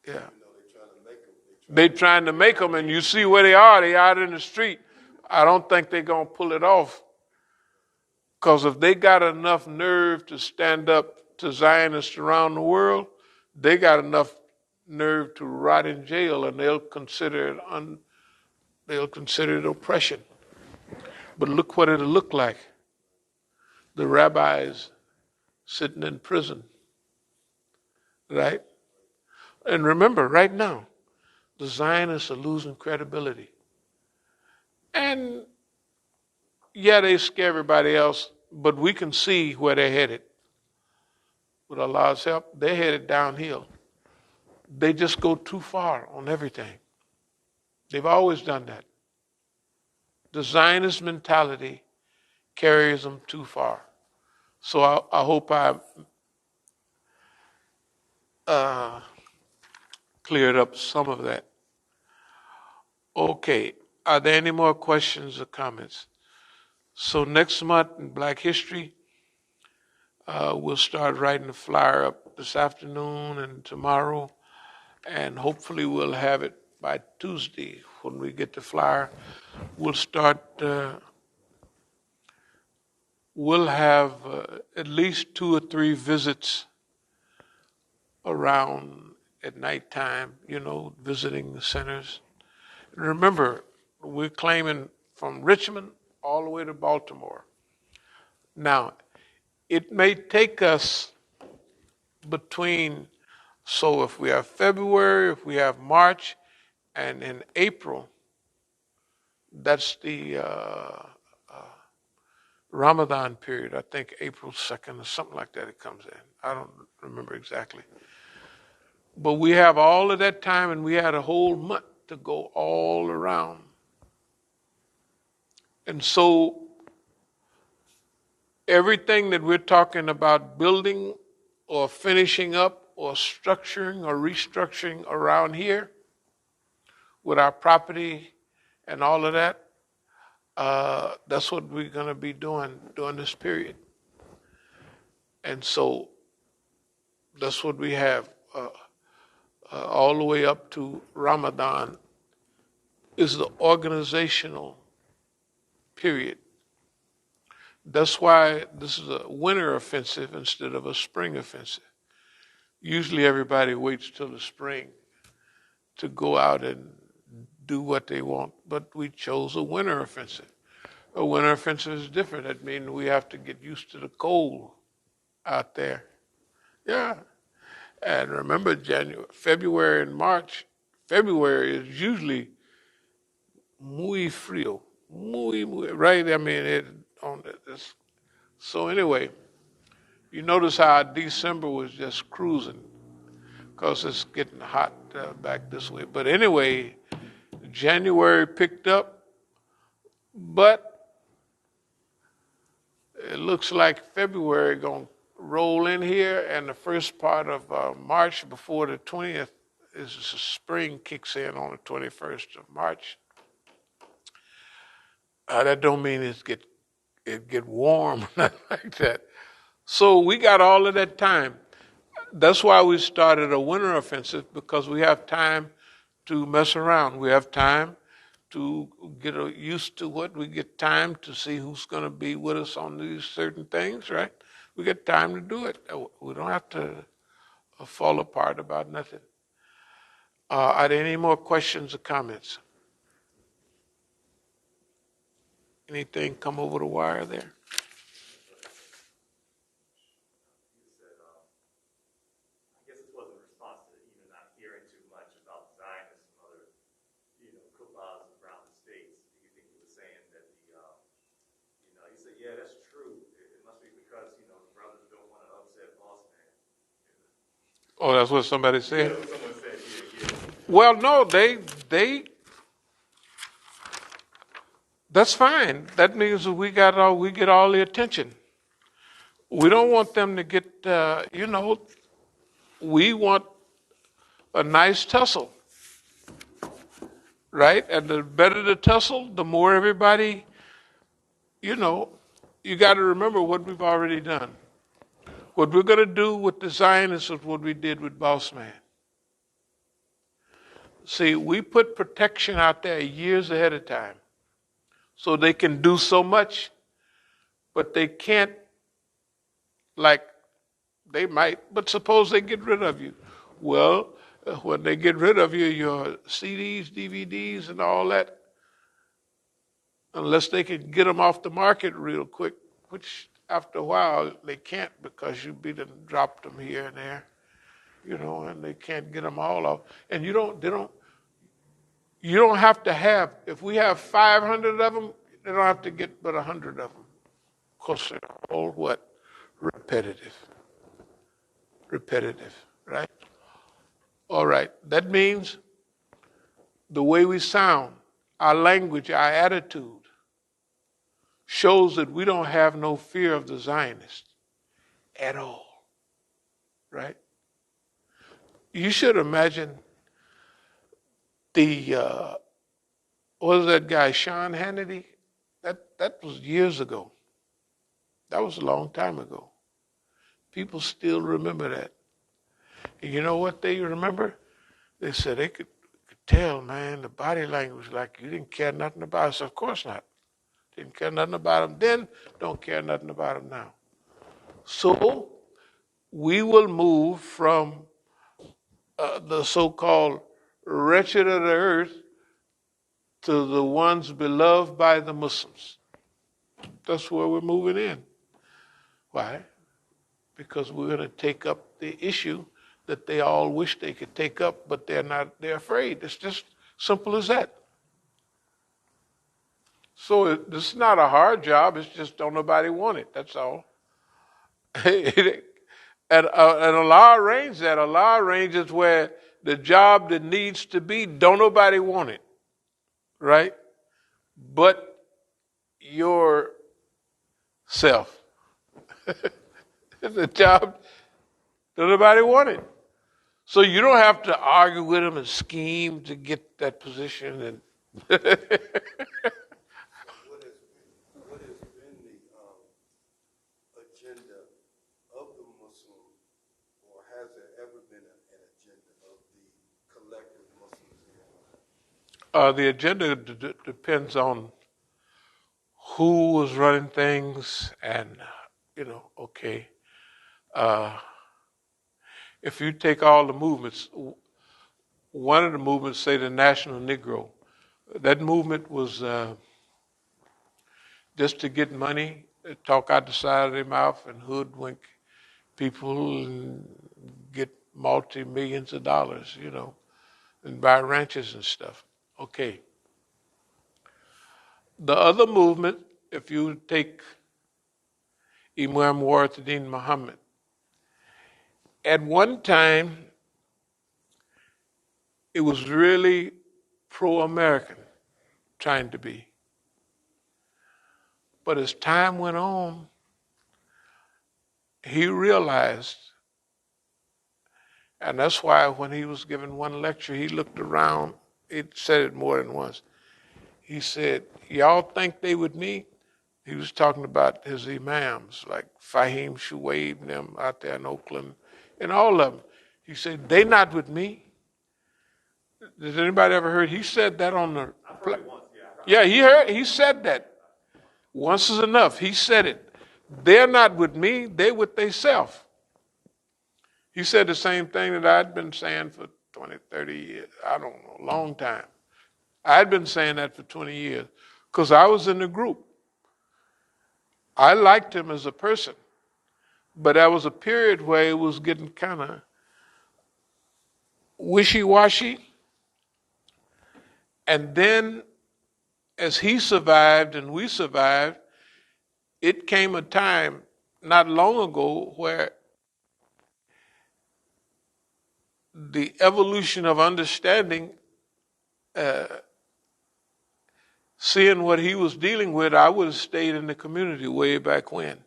Yeah. They're trying to make them, and you see where they are. They out in the street. I don't think they're going to pull it off. Because if they got enough nerve to stand up to Zionists around the world, they got enough nerve to rot in jail, and they'll consider it oppression. But look what it'll look like. The rabbis sitting in prison. Right? And remember, right now, the Zionists are losing credibility. And yeah, they scare everybody else, but we can see where they're headed. With Allah's help, they're headed downhill. They just go too far on everything. They've always done that. The Zionist mentality carries them too far. So I hope I cleared up some of that. Okay, are there any more questions or comments? So next month in Black History, we'll start writing the flyer up this afternoon and tomorrow, and hopefully we'll have it by Tuesday when we get the flyer. We'll start, we'll have at least 2 or 3 visits around at nighttime, visiting the centers. And remember, we're claiming from Richmond all the way to Baltimore. Now, it may take us so if we have February, if we have March, and in April, that's the Ramadan period. I think April 2nd or something like that it comes in. I don't remember exactly. But we have all of that time, and we had a whole month to go all around. And so everything that we're talking about building or finishing up or structuring or restructuring around here with our property and all of that, that's what we're going to be doing during this period. And so that's what we have all the way up to Ramadan is the organizational period. That's why this is a winter offensive instead of a spring offensive. Usually everybody waits till the spring to go out and do what they want, but we chose a winter offensive. A winter offensive is different. That means we have to get used to the cold out there. Yeah. And remember, February and March, February is usually muy frío, muy, right? I mean, so anyway, you notice how December was just cruising because it's getting hot back this way. But anyway, January picked up, but it looks like February going to roll in here, and the first part of March before the 20th is spring kicks in on the 21st of March. That don't mean it get warm, nothing like that. So we got all of that time. That's why we started a winter offensive, because we have time to mess around. We have time to get used to what. We get time to see who's going to be with us on these certain things, right? We get time to do it. We don't have to fall apart about nothing. Are there any more questions or comments? Anything come over the wire there? Oh, that's what somebody said? Yeah, someone said, yeah. Well, no, that's fine. That means that we get all the attention. We don't want them to get, we want a nice tussle, right? And the better the tussle, the more everybody, you got to remember what we've already done. What we're going to do with the Zionists is what we did with Boss Man. See, we put protection out there years ahead of time so they can do so much, but they can't, like, they might, but suppose they get rid of you. Well, when they get rid of you, your CDs, DVDs, and all that, unless they can get them off the market real quick, which after a while they can't, because you beat and dropped them here and there, and they can't get them all off. And you don't have to have, if we have 500 of them, they don't have to get but 100 of them. Of course, they're all what? Repetitive, right? All right. That means the way we sound, our language, our attitude, shows that we don't have no fear of the Zionists at all, right? You should imagine what was that guy, Sean Hannity? That was years ago. That was a long time ago. People still remember that. And you know what they remember? They said they could tell, man, the body language, like you didn't care nothing about us. Of course not. Didn't care nothing about them then, don't care nothing about them now. So we will move from the so-called wretched of the earth to the ones beloved by the Muslims. That's where we're moving in. Why? Because we're going to take up the issue that they all wish they could take up, but they're afraid. It's just simple as that. So this is not a hard job. It's just don't nobody want it. That's all. And Allah arranged that. Allah arranges where the job that needs to be, don't nobody want it, right? But yourself. The job, don't nobody want it. So you don't have to argue with them and scheme to get that position. And What has been the agenda of The agenda depends on who was running things, and okay. Uh, if you take all the movements, one of the movements, say the National Negro, that movement was just to get money, talk out the side of their mouth, and hoodwink people and get multi-millions of dollars, and buy ranches and stuff. Okay. The other movement, if you take Imam Waratadin Muhammad, at one time it was really pro-American, trying to be. But as time went on, he realized, and that's why when he was giving one lecture, he looked around, he said it more than once. He said, y'all think they with me? He was talking about his imams, like Fahim Shuaib and them out there in Oakland, and all of them. He said, they not with me. Has anybody ever heard? He said that on the. Yeah, he said that. Once is enough. He said it. They're not with me, they with theyself. He said the same thing that I'd been saying for 20, 30 years. I don't know, a long time. I'd been saying that for 20 years because I was in the group. I liked him as a person, but there was a period where it was getting kind of wishy-washy. And then as he survived and we survived, it came a time not long ago where the evolution of understanding, seeing what he was dealing with, I would have stayed in the community way back when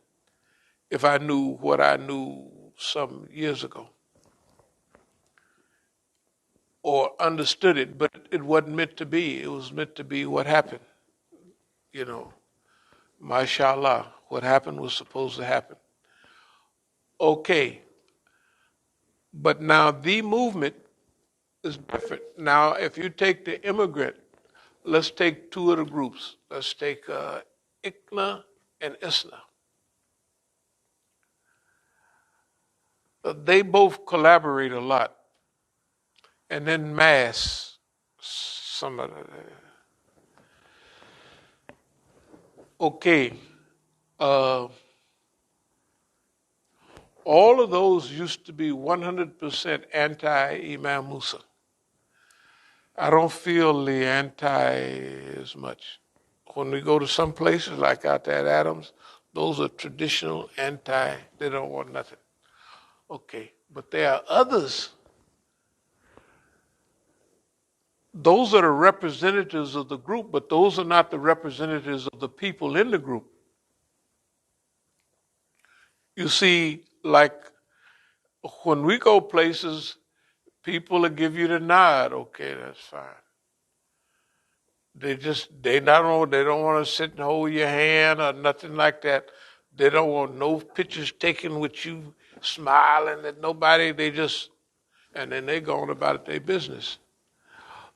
if I knew what I knew some years ago or understood it, but it wasn't meant to be. It was meant to be what happened. Mashallah, what happened was supposed to happen. Okay, but now the movement is different. Now, if you take the immigrant, let's take two of the groups. Let's take ICNA and ISNA. They both collaborate a lot. And then MAS, some of the. Okay. All of those used to be 100% anti-Imam Musa. I don't feel the anti as much. When we go to some places like out there at Adams, those are traditional anti, they don't want nothing. Okay, but there are others. Those are the representatives of the group, but those are not the representatives of the people in the group. You see, like when we go places, people will give you the nod. Okay, that's fine. They don't want to sit and hold your hand or nothing like that. They don't want no pictures taken with you smiling at nobody. And then they go on about their business.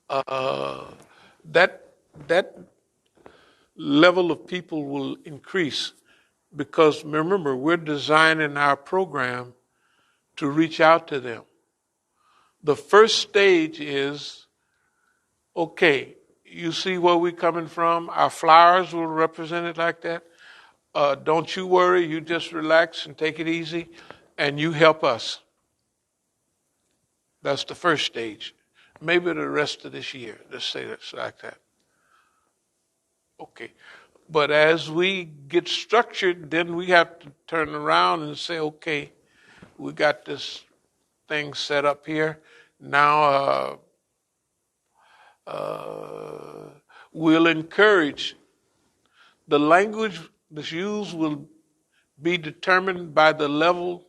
That level of people will increase because remember, we're designing our program to reach out to them. The first stage is, okay, you see where we're coming from? Our flowers will represent it like that. Don't you worry, you just relax and take it easy, and you help us. That's the first stage. Maybe the rest of this year, let's say it's like that. Okay. But as we get structured, then we have to turn around and say, okay, we got this thing set up here. Now we'll encourage. The language that's used will be determined by the level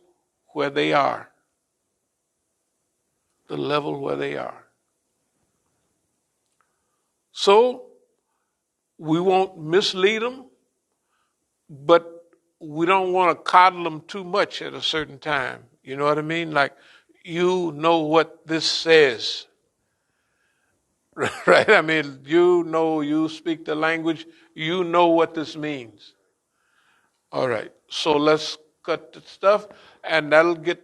where they are. The level where they are. So we won't mislead them, but we don't want to coddle them too much at a certain time. You know what I mean? Like, you know what this says. Right? I mean, you speak the language, you know what this means. All right. So let's cut the stuff, and that'll get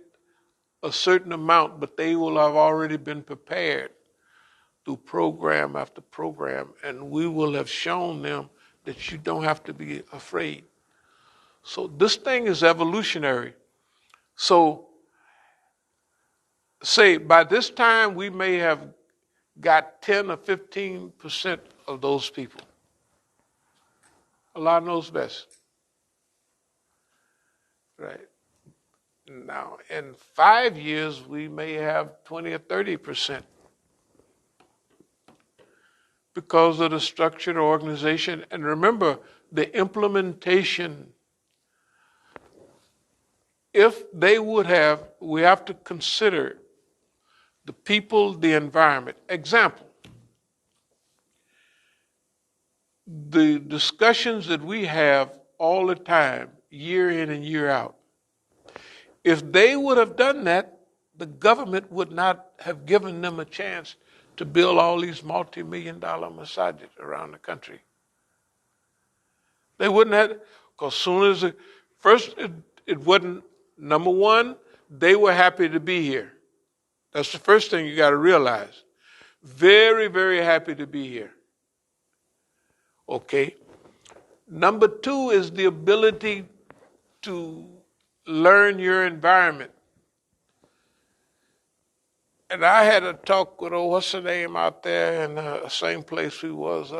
a certain amount, but they will have already been prepared through program after program, and we will have shown them that you don't have to be afraid. So this thing is evolutionary. So say by this time we may have got 10 or 15% of those people. Allah knows best. Right. Now, in 5 years, we may have 20 or 30% because of the structure, the organization. And remember, the implementation, if they would have, we have to consider the people, the environment. Example, the discussions that we have all the time, year in and year out, if they would have done that, the government would not have given them a chance to build all these multi-million-dollar masajid around the country. They wouldn't have, because soon as it wasn't, number one, they were happy to be here. That's the first thing you got to realize. Very, very happy to be here. Okay. Number two is the ability to learn your environment. And I had a talk with, what's her name out there in the same place we was.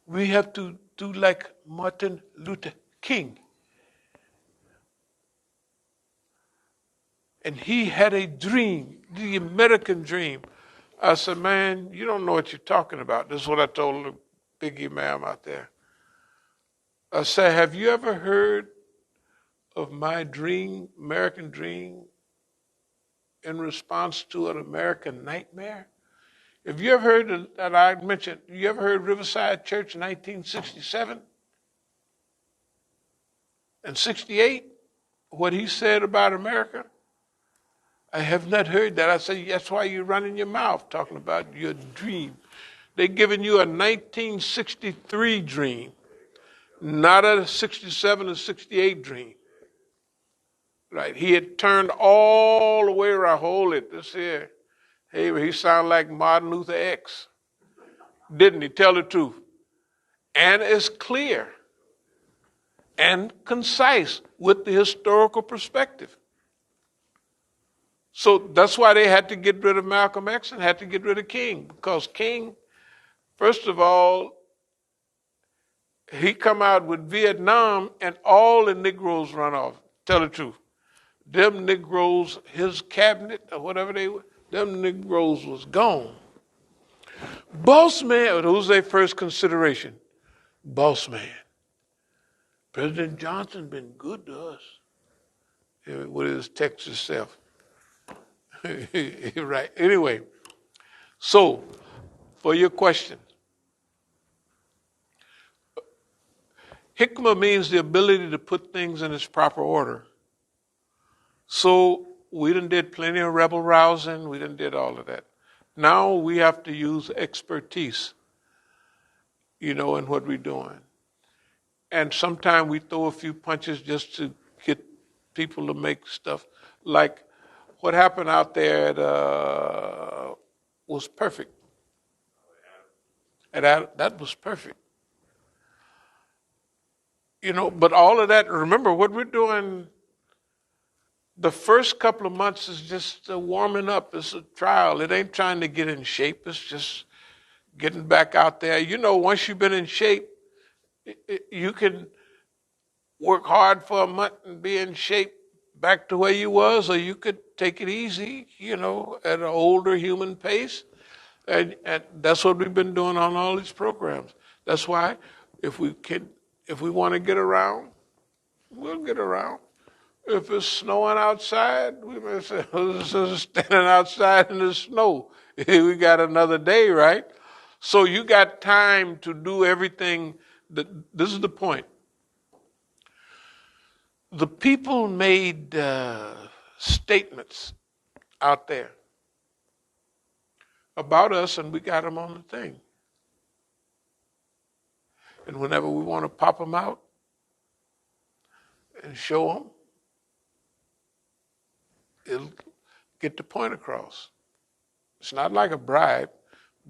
We have to do like Martin Luther King. And he had a dream, the American dream. I said, man, you don't know what you're talking about. This is what I told the big Imam out there. I said, have you ever heard of my dream, American dream, in response to an American nightmare? Have you ever heard that I mentioned, you ever heard Riverside Church in 1967 and 68? What he said about America? I have not heard that. I said, that's why you're running your mouth talking about your dream. They're giving you a 1963 dream, not a 67 or 68 dream. Right? He had turned all the way around. Hold it, this here. Hey, he sounded like Martin Luther X. Didn't he? Tell the truth. And it's clear and concise with the historical perspective. So that's why they had to get rid of Malcolm X and had to get rid of King, because King, first of all, he come out with Vietnam and all the Negroes run off. Tell the truth. Them Negroes, his cabinet or whatever they were, them Negroes was gone. Boss man, who's their first consideration? Boss man. President Johnson been good to us with his Texas self. Right. Anyway, so for your question, hikmah means the ability to put things in its proper order. So we done did plenty of rebel rousing. We done did all of that. Now we have to use expertise, in what we're doing. And sometimes we throw a few punches just to get people to make stuff. Like what happened out there was perfect. And that was perfect. But all of that, remember what we're doing, the first couple of months is just warming up. It's a trial. It ain't trying to get in shape. It's just getting back out there. Once you've been in shape, you can work hard for a month and be in shape back to where you was, or you could take it easy, at an older human pace. And that's what we've been doing on all these programs. That's why if we want to get around, we'll get around. If it's snowing outside, we may say, standing outside in the snow. We got another day, right? So you got time to do everything. This is the point. The people made statements out there about us, and we got them on the thing. And whenever we want to pop them out and show them, it'll get the point across. It's not like a bribe,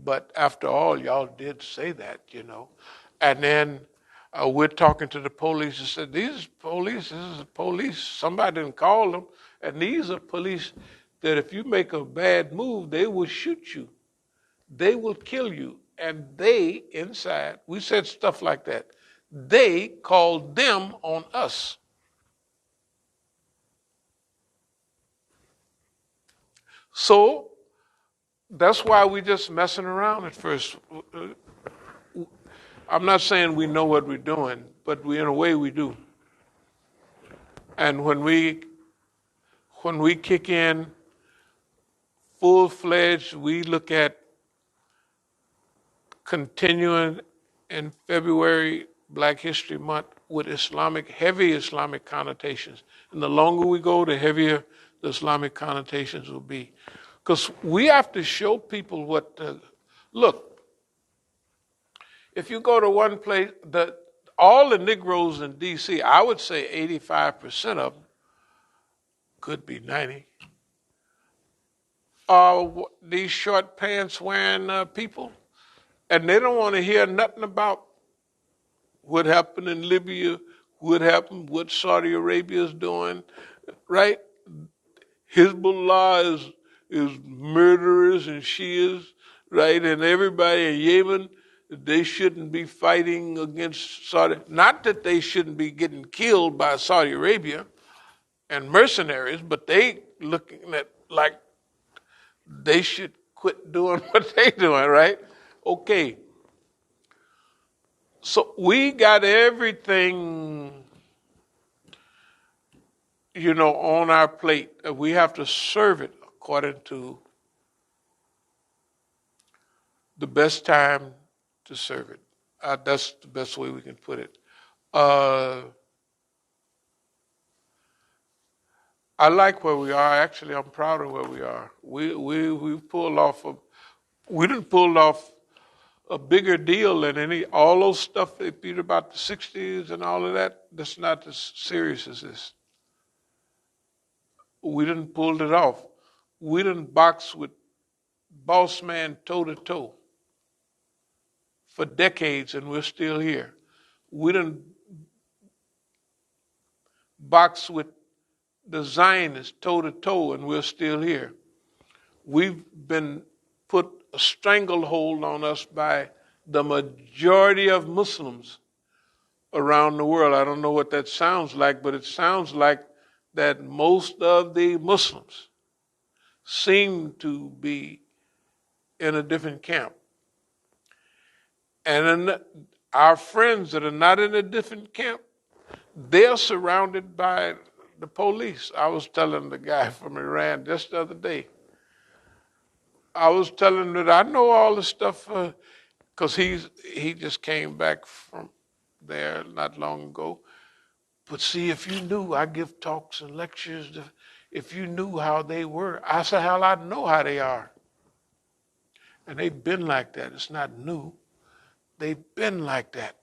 but after all, y'all did say that, you know. And then we're talking to the police and said, these police, this is the police. Somebody didn't call them. And these are police that if you make a bad move, they will shoot you. They will kill you. And they, inside, we said stuff like that. They called them on us. So that's why we just messing around at first. I'm not saying we know what we're doing, but in a way we do. And when we kick in full-fledged, we look at continuing in February, Black History Month, with heavy Islamic connotations. And the longer we go, the heavier the Islamic connotations will be. Because we have to show people look, if you go to one place, all the Negroes in D.C., I would say 85% of them, could be 90, are these short pants wearing people. And they don't want to hear nothing about what happened in Libya, what Saudi Arabia is doing, right? Hezbollah is murderers and Shias, right? And everybody in Yemen, they shouldn't be fighting against Saudi. Not that they shouldn't be getting killed by Saudi Arabia and mercenaries, but they looking at like they should quit doing what they doing, right? Okay. So we got everything, on our plate. We have to serve it according to the best time to serve it. That's the best way we can put it. I like where we are. Actually, I'm proud of where we are. We didn't pull off a bigger deal than all those stuff they beat about the 60s and all of that. That's not as serious as this. We didn't pull it off. We didn't box with boss man toe to toe for decades, and we're still here. We didn't box with the Zionists toe to toe, and we're still here. We've been put a stranglehold on us by the majority of Muslims around the world. I don't know what that sounds like, but it sounds like that most of the Muslims seem to be in a different camp. And our friends that are not in a different camp, they're surrounded by the police. I was telling the guy from Iran just the other day, I was telling him that I know all the stuff, because he just came back from there not long ago. But see, if you knew, I give talks and lectures, if you knew how they were, I said, hell, I know how they are. And they've been like that. It's not new. They've been like that.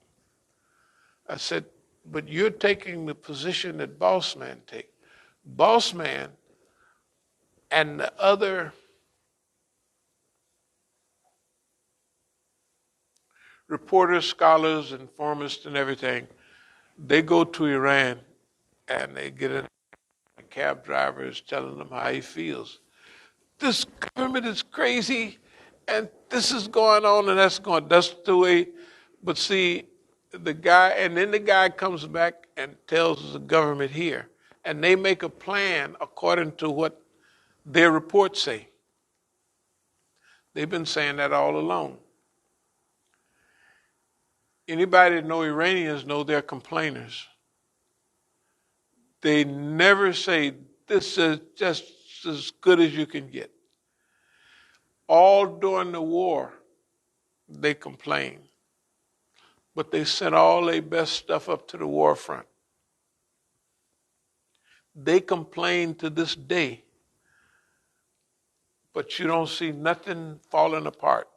I said, but you're taking the position that boss man take. Boss man and the other reporters, scholars, informants, and everything, they go to Iran and they get in a cab driver is telling them how he feels. This government is crazy, and this is going on, and that's the way. But see, the guy comes back and tells the government here, and they make a plan according to what their reports say. They've been saying that all along. Anybody that know Iranians know they're complainers. They never say, this is just as good as you can get. All during the war, they complained. But they sent all their best stuff up to the war front. They complain to this day. but you don't see nothing falling apart.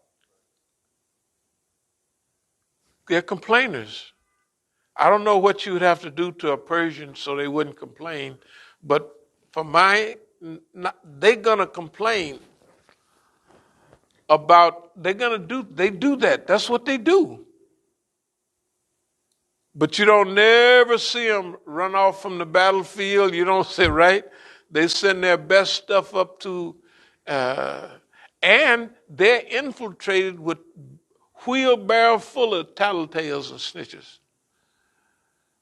They're complainers. I don't know what you would have to do to a Persian so they wouldn't complain, but for they're gonna complain about. They do that. That's what they do. But you don't never see them run off from the battlefield. You don't see, right? They send their best stuff up to, uh, and they're infiltrated with wheelbarrow full of tattletales and snitches.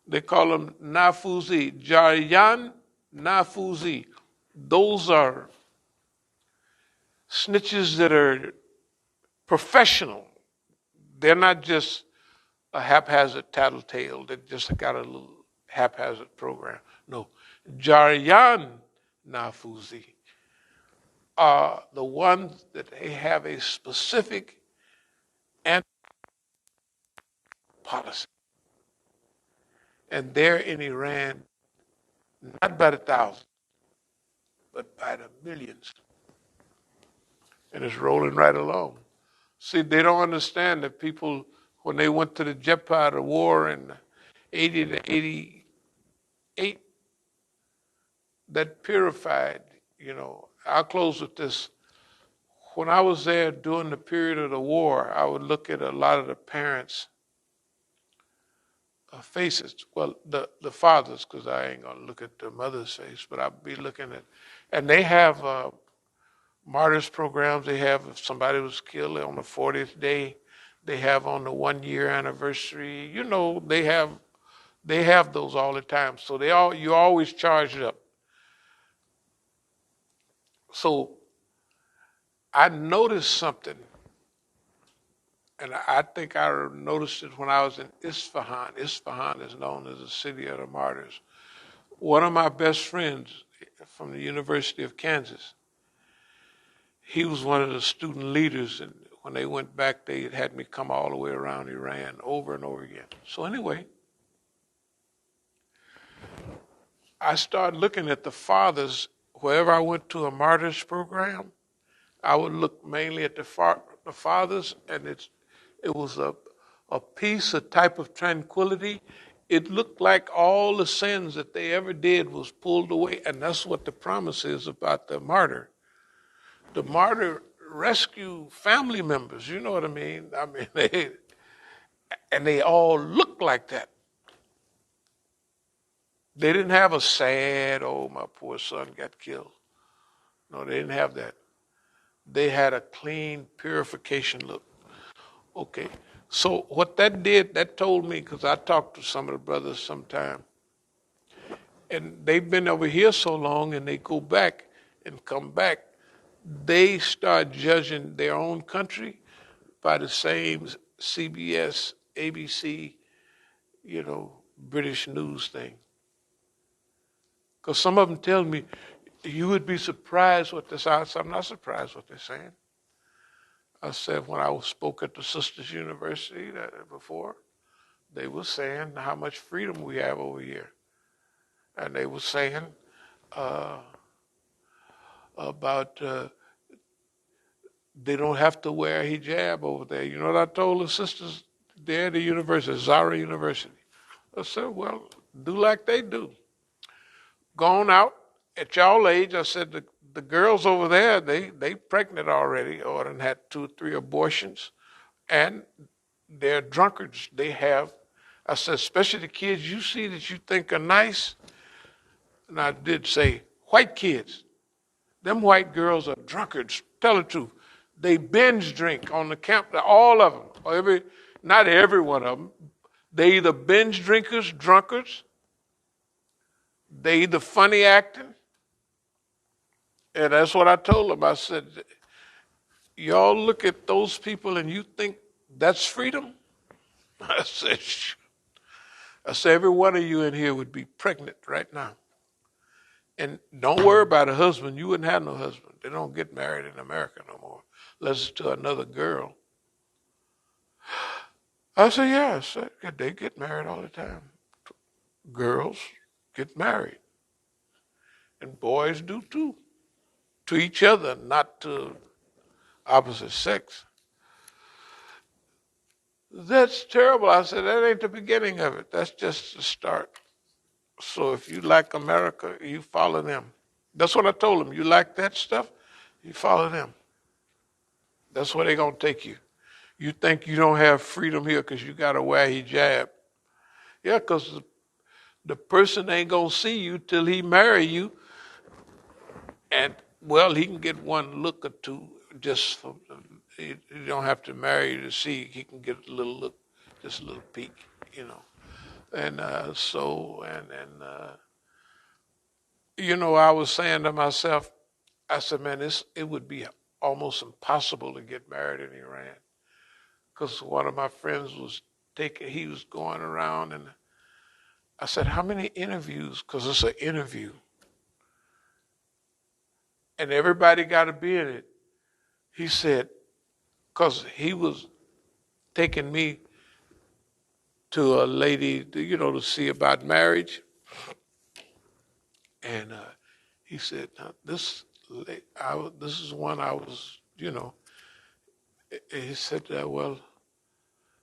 They call them nafuzi, Jariyan nafuzi. Those are snitches that are professional. They're not just a haphazard tattletale that just got a little haphazard program. No, Jariyan nafuzi are the ones that they have a specific policy. And they're in Iran not by the thousands, but by the millions. And it's rolling right along. See, they don't understand that people, when they went to the Jeppa, the war in 80 to 88, that purified, I'll close with this. When I was there during the period of the war, I would look at a lot of the parents' faces. Well, the fathers, because I ain't going to look at the mother's face, but I'll be looking at, and they have martyrs programs. They have, if somebody was killed on the 40th day, they have on the 1 year anniversary. They have those all the time. So you're always charged up. So I noticed something, and I think I noticed it when I was in Isfahan. Isfahan is known as the city of the martyrs. One of my best friends from the University of Kansas, he was one of the student leaders, and when they went back, they had me come all the way around Iran over and over again. So anyway, I started looking at the fathers. Wherever I went to a martyrs program, I would look mainly at the fathers, and it was a peace, a type of tranquility. It looked like all the sins that they ever did was pulled away, and that's what the promise is about the martyr. The martyr rescue family members, you know what I mean? I mean, they all look like that. They didn't have a sad, oh, my poor son got killed. No, they didn't have that. They had a clean purification look. Okay, so what that did, that told me, because I talked to some of the brothers sometime, and they've been over here so long, and they go back and come back, they start judging their own country by the same CBS, ABC, British news thing. Because some of them tell me, you would be surprised what this. I said, I'm not surprised what they're saying. I said, when I spoke at the Sisters University before, they were saying how much freedom we have over here. And they were saying about they don't have to wear a hijab over there. You know what I told the sisters there at the university, Zara University? I said, well, do like they do. Gone out at y'all age, I said, the girls over there, they pregnant already or done had 2 or 3 abortions, and they're drunkards. They have, I said, especially the kids you see that you think are nice, and I did say, white kids. Them white girls are drunkards. Tell the truth. They binge drink on the camp, all of them, not every one of them. They either binge drinkers, drunkards, they either funny acting, and that's what I told them. I said, y'all look at those people and you think that's freedom? I said, every one of you in here would be pregnant right now. And don't worry about a husband. You wouldn't have no husband. They don't get married in America no more, unless it's to another girl. I said, yes, they get married all the time. Girls get married. And boys do too. to each other, not to opposite sex. That's terrible. I said, that ain't the beginning of it. That's just the start. So if you like America, you follow them. That's what I told them. You like that stuff, you follow them. That's where they're going to take you. You think you don't have freedom here because you got to wear hijab. Yeah, because the person ain't going to see you till he marry you. And, well, he can get one look or two just for, you don't have to marry you to see. He can get a little look, just a little peek, you know. And I was saying to myself, I said, man, it would be almost impossible to get married in Iran. Because one of my friends he was going around, and I said, how many interviews? Because it's an interview. And everybody got to be in it. He said, because he was taking me to a lady, to see about marriage. And he said, now, this is one I was, he said, well,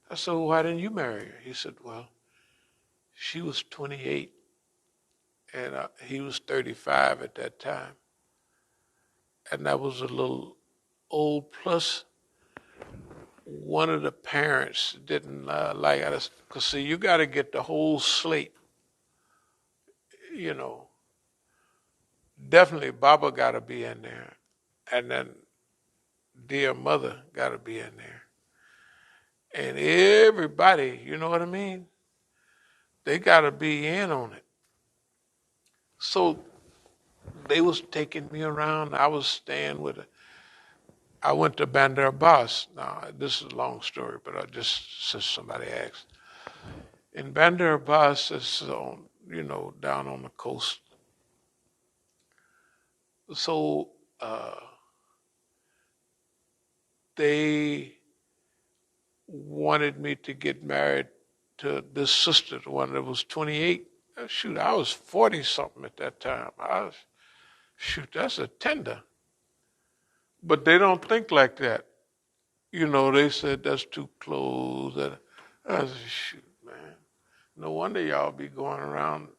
I said, well, why didn't you marry her? He said, well, she was 28 and he was 35 at that time. And that was a little old. Plus, one of the parents didn't like us. Because, see, you got to get the whole slate, Definitely Baba got to be in there. And then dear mother got to be in there. And everybody, you know what I mean? They got to be in on it. So they was taking me around. I was staying with her. I went to Bandar Abbas. Now, this is a long story, but since somebody asked. In Bandar Abbas, it's on, down on the coast. So they wanted me to get married to this sister, the one that was 28. Shoot, I was 40 something at that time. That's a tender. But they don't think like that. They said that's too close. And I said, shoot, man. No wonder y'all be going around,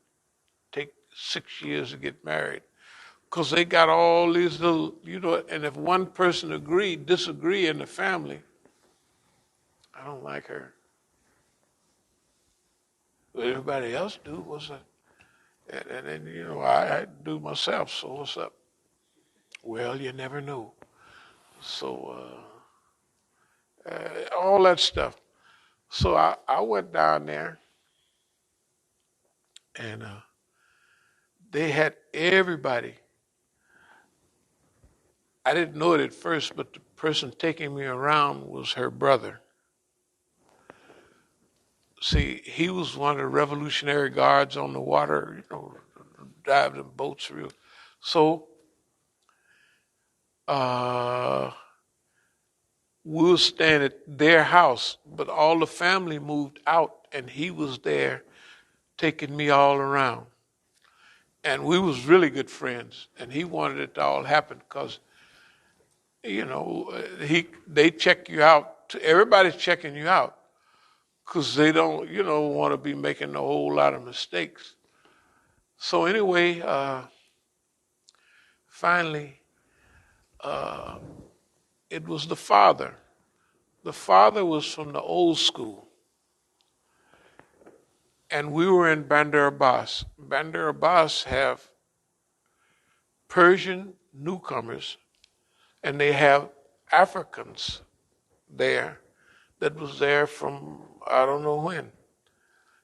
take 6 years to get married. Because they got all these little, and if one person disagree in the family, I don't like her. But everybody else do. What's that? And then, I do myself, so what's up? Well, you never know. So, all that stuff. So I went down there, and they had everybody. I didn't know it at first, but the person taking me around was her brother. See, he was one of the Revolutionary Guards on the water, driving boats real. So we were staying at their house, but all the family moved out, and he was there taking me all around. And we was really good friends, and he wanted it to all happen because, they check you out. Everybody's checking you out because they don't, want to be making a whole lot of mistakes. So anyway, finally, it was the father. The father was from the old school. And we were in Bandar Abbas. Bandar Abbas have Persian newcomers, and they have Africans there that was there from I don't know when.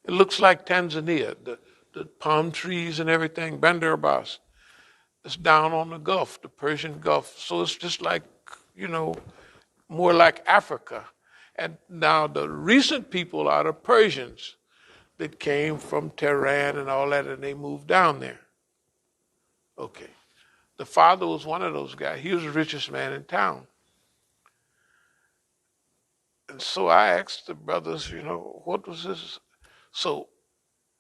It looks like Tanzania, the palm trees and everything, Bandar Abbas. It's down on the Gulf, the Persian Gulf. So it's just like, more like Africa. And now the recent people are the Persians that came from Tehran and all that, and they moved down there. Okay. The father was one of those guys. He was the richest man in town. And so I asked the brothers, what was this? So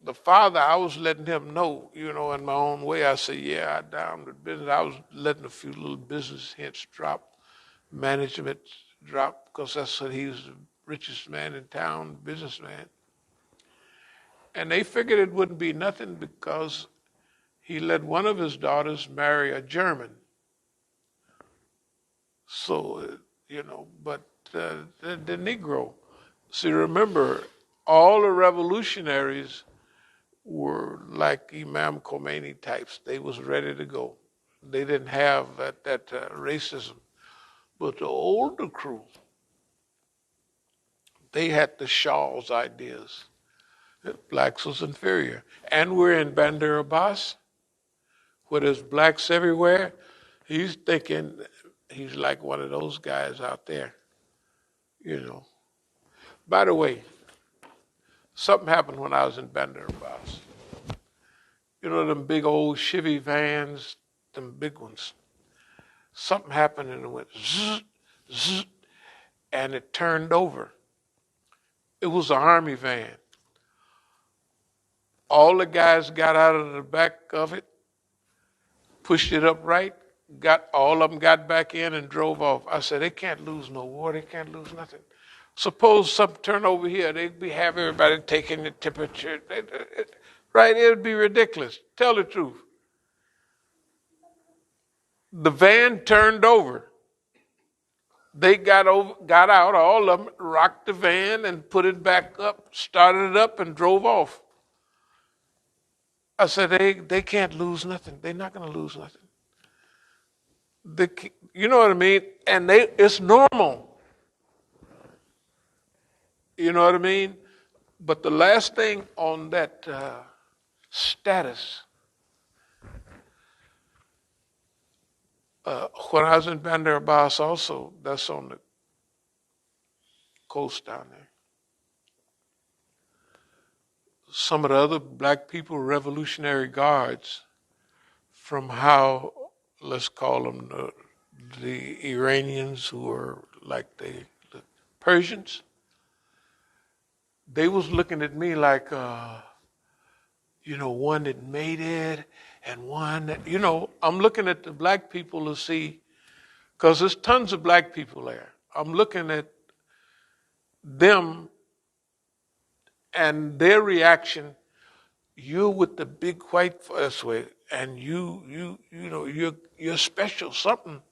the father, I was letting him know, in my own way. I said, yeah, I down with business. I was letting a few little business hints drop, management drop, because that's what he was the richest man in town, businessman. And they figured it wouldn't be nothing because he let one of his daughters marry a German. So, but the Negro. See, remember, all the revolutionaries were like Imam Khomeini types. They was ready to go. They didn't have that racism. But the older crew, they had the Shaw's ideas. Blacks was inferior. And we're in Bandar Abbas, where there's blacks everywhere. He's thinking he's like one of those guys out there, you know. By the way, something happened when I was in Bandar Abbas. You know them big old Chevy vans, them big ones. Something happened and it went zzz, zzz, and it turned over. It was an army van. All the guys got out of the back of it, pushed it upright, all of them got back in and drove off. I said, they can't lose no war, they can't lose nothing. Suppose something turn over here, they'd have everybody taking the temperature. Right? It would be ridiculous. Tell the truth. The van turned over. They got out, all of them, rocked the van and put it back up, started it up and drove off. I said, they can't lose nothing. They're not going to lose nothing. You know what I mean? And it's normal. You know what I mean? But the last thing on that status, when I was in Bandar Abbas also, that's on the coast down there. Some of the other black people, Revolutionary Guards, from how, let's call them the Iranians who were like the Persians, they was looking at me like, one that made it and one that, I'm looking at the black people to see, because there's tons of black people there. I'm looking at them and their reaction. You're with the big white this way, and you're special something.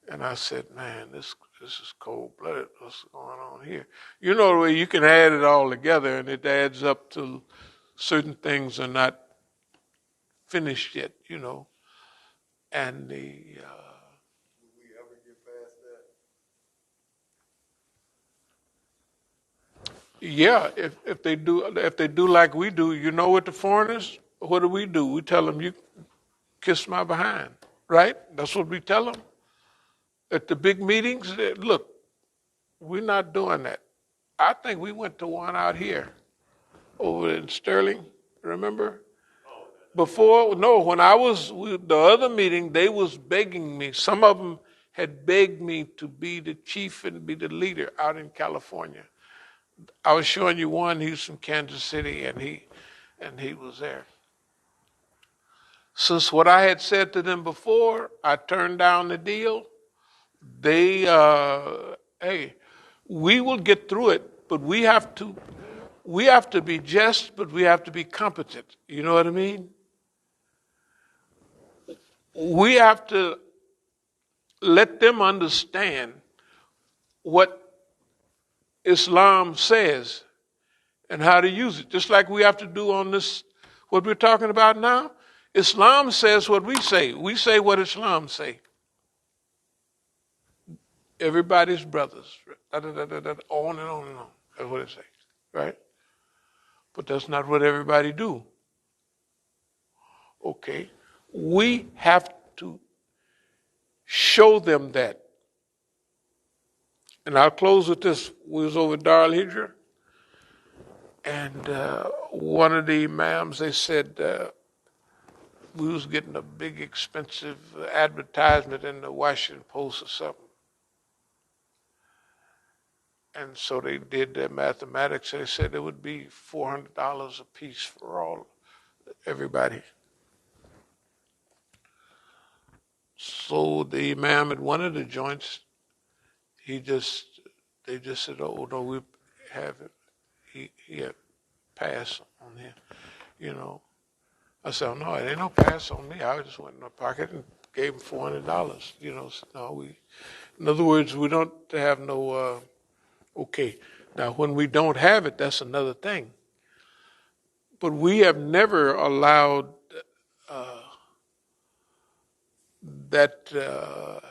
And I said, man, this is cold blooded. What's going on here? You know the way you can add it all together, and it adds up to certain things are not finished yet, And Will we ever get past that? yeah, if they do like we do, with the foreigners, what do? We tell them, you kiss my behind, right? That's what we tell them. At the big meetings, look, we're not doing that. I think we went to one out here over in Sterling, remember? Before, no, when I was the other meeting, they was begging me. Some of them had begged me to be the chief and be the leader out in California. I was showing you one. He was from Kansas City, and he was there. Since what I had said to them before, I turned down the deal. They, hey, we will get through it, but we have to be just, but we have to be competent. You know what I mean? We have to let them understand what Islam says and how to use it. Just like we have to do on this, what we're talking about now. Islam says what we say. We say what Islam say. Everybody's brothers. On and on and on. That's what it says, right? But that's not what everybody do. Okay? We have to show them that. And I'll close with this. We was over Dar al-Hijra, and one of the imams, they said we was getting a big expensive advertisement in the Washington Post or something. And so they did their mathematics. They said it would be $400 a piece for everybody. So the Imam at one of the joints, they just said, "Oh no, we have it." He had pass on him, you know. I said, "Oh no, it ain't no pass on me. I just went in my pocket and gave him $400." You know, so no, in other words, we don't have no. Okay, now when we don't have it, that's another thing. But we have never allowed that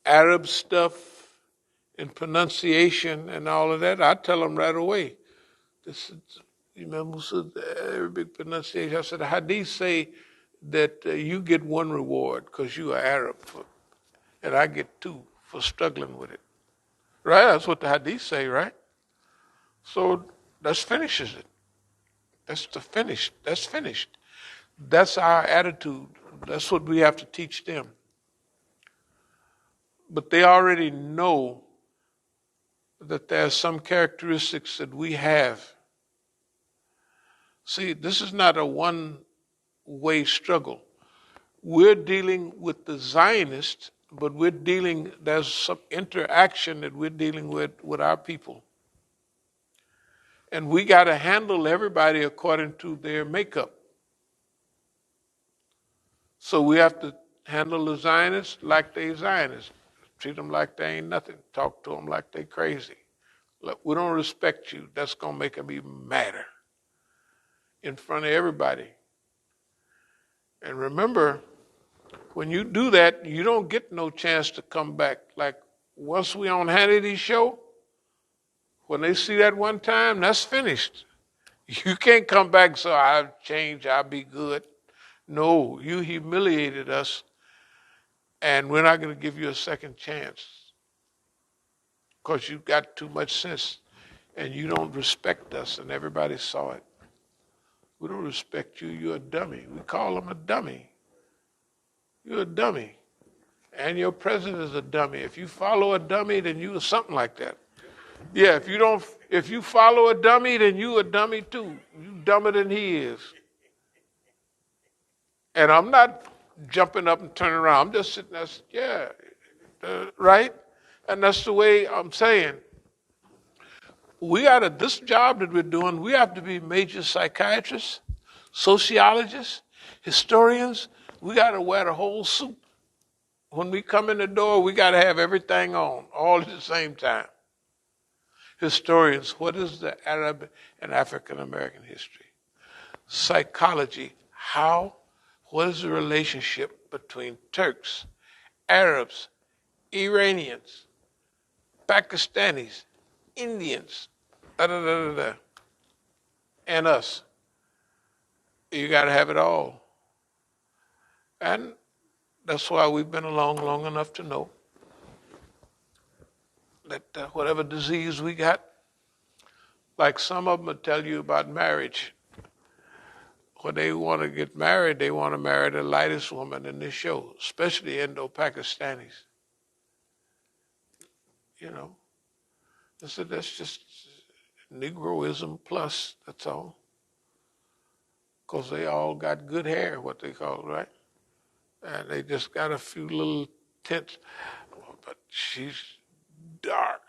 Arab stuff and pronunciation and all of that. I tell them right away. This is, Imam Musa, Arabic pronunciation. I said, the hadith say that you get one reward because you are Arab, and I get two for struggling with it. Right? That's what the hadith say, right? So that finishes it. That's the finish. That's finished. That's our attitude. That's what we have to teach them. But they already know that there are some characteristics that we have. See, this is not a one-way struggle. We're dealing with the Zionists, but there's some interaction that we're dealing with our people. And we got to handle everybody according to their makeup. So we have to handle the Zionists like they Zionists. Treat them like they ain't nothing. Talk to them like they crazy. Look, we don't respect you. That's going to make them even madder in front of everybody. And remember, when you do that, you don't get no chance to come back. Like once we on Hannity's show, when they see that one time, that's finished. You can't come back, so I'll change, I'll be good. No, you humiliated us, and we're not going to give you a second chance because you got too much sense, and you don't respect us, and everybody saw it. We don't respect you, you're a dummy. We call him a dummy. You're a dummy. And your president is a dummy. If you follow a dummy, then you are something like that. Yeah, if you follow a dummy, then you a dummy too. You dumber than he is. And I'm not jumping up and turning around. I'm just sitting there, right? And that's the way I'm saying. This job that we're doing, we have to be major psychiatrists, sociologists, historians. We got to wear the whole suit. When we come in the door, we got to have everything on, all at the same time. Historians, what is the Arab and African American history? Psychology, what is the relationship between Turks, Arabs, Iranians, Pakistanis, Indians, and us? You got to have it all. And that's why we've been along long enough to know that whatever disease we got, like some of them will tell you about marriage. When they want to get married, they want to marry the lightest woman in this show, especially Indo-Pakistanis. You know, I said that's just Negroism plus, that's all. Because they all got good hair, what they call it, right? And they just got a few little tints. But she's dark.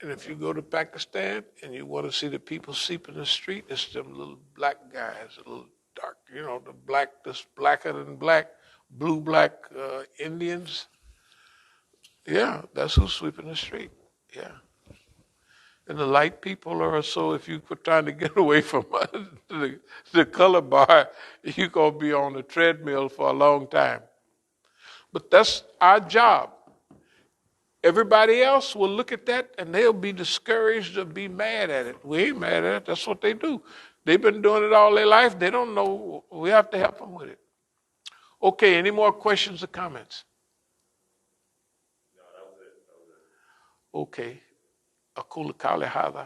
And if you go to Pakistan and you want to see the people sleep in the street, it's them little black guys, a little dark, this blacker than black, blue-black Indians. Yeah, that's who's sweeping the street. Yeah. And the light people are so, if you were trying to get away from the color bar, you're going to be on the treadmill for a long time. But that's our job. Everybody else will look at that and they'll be discouraged or be mad at it. We ain't mad at it. That's what they do. They've been doing it all their life. They don't know. We have to help them with it. Okay, any more questions or comments? No, that was it. Okay. أقول قولي هذا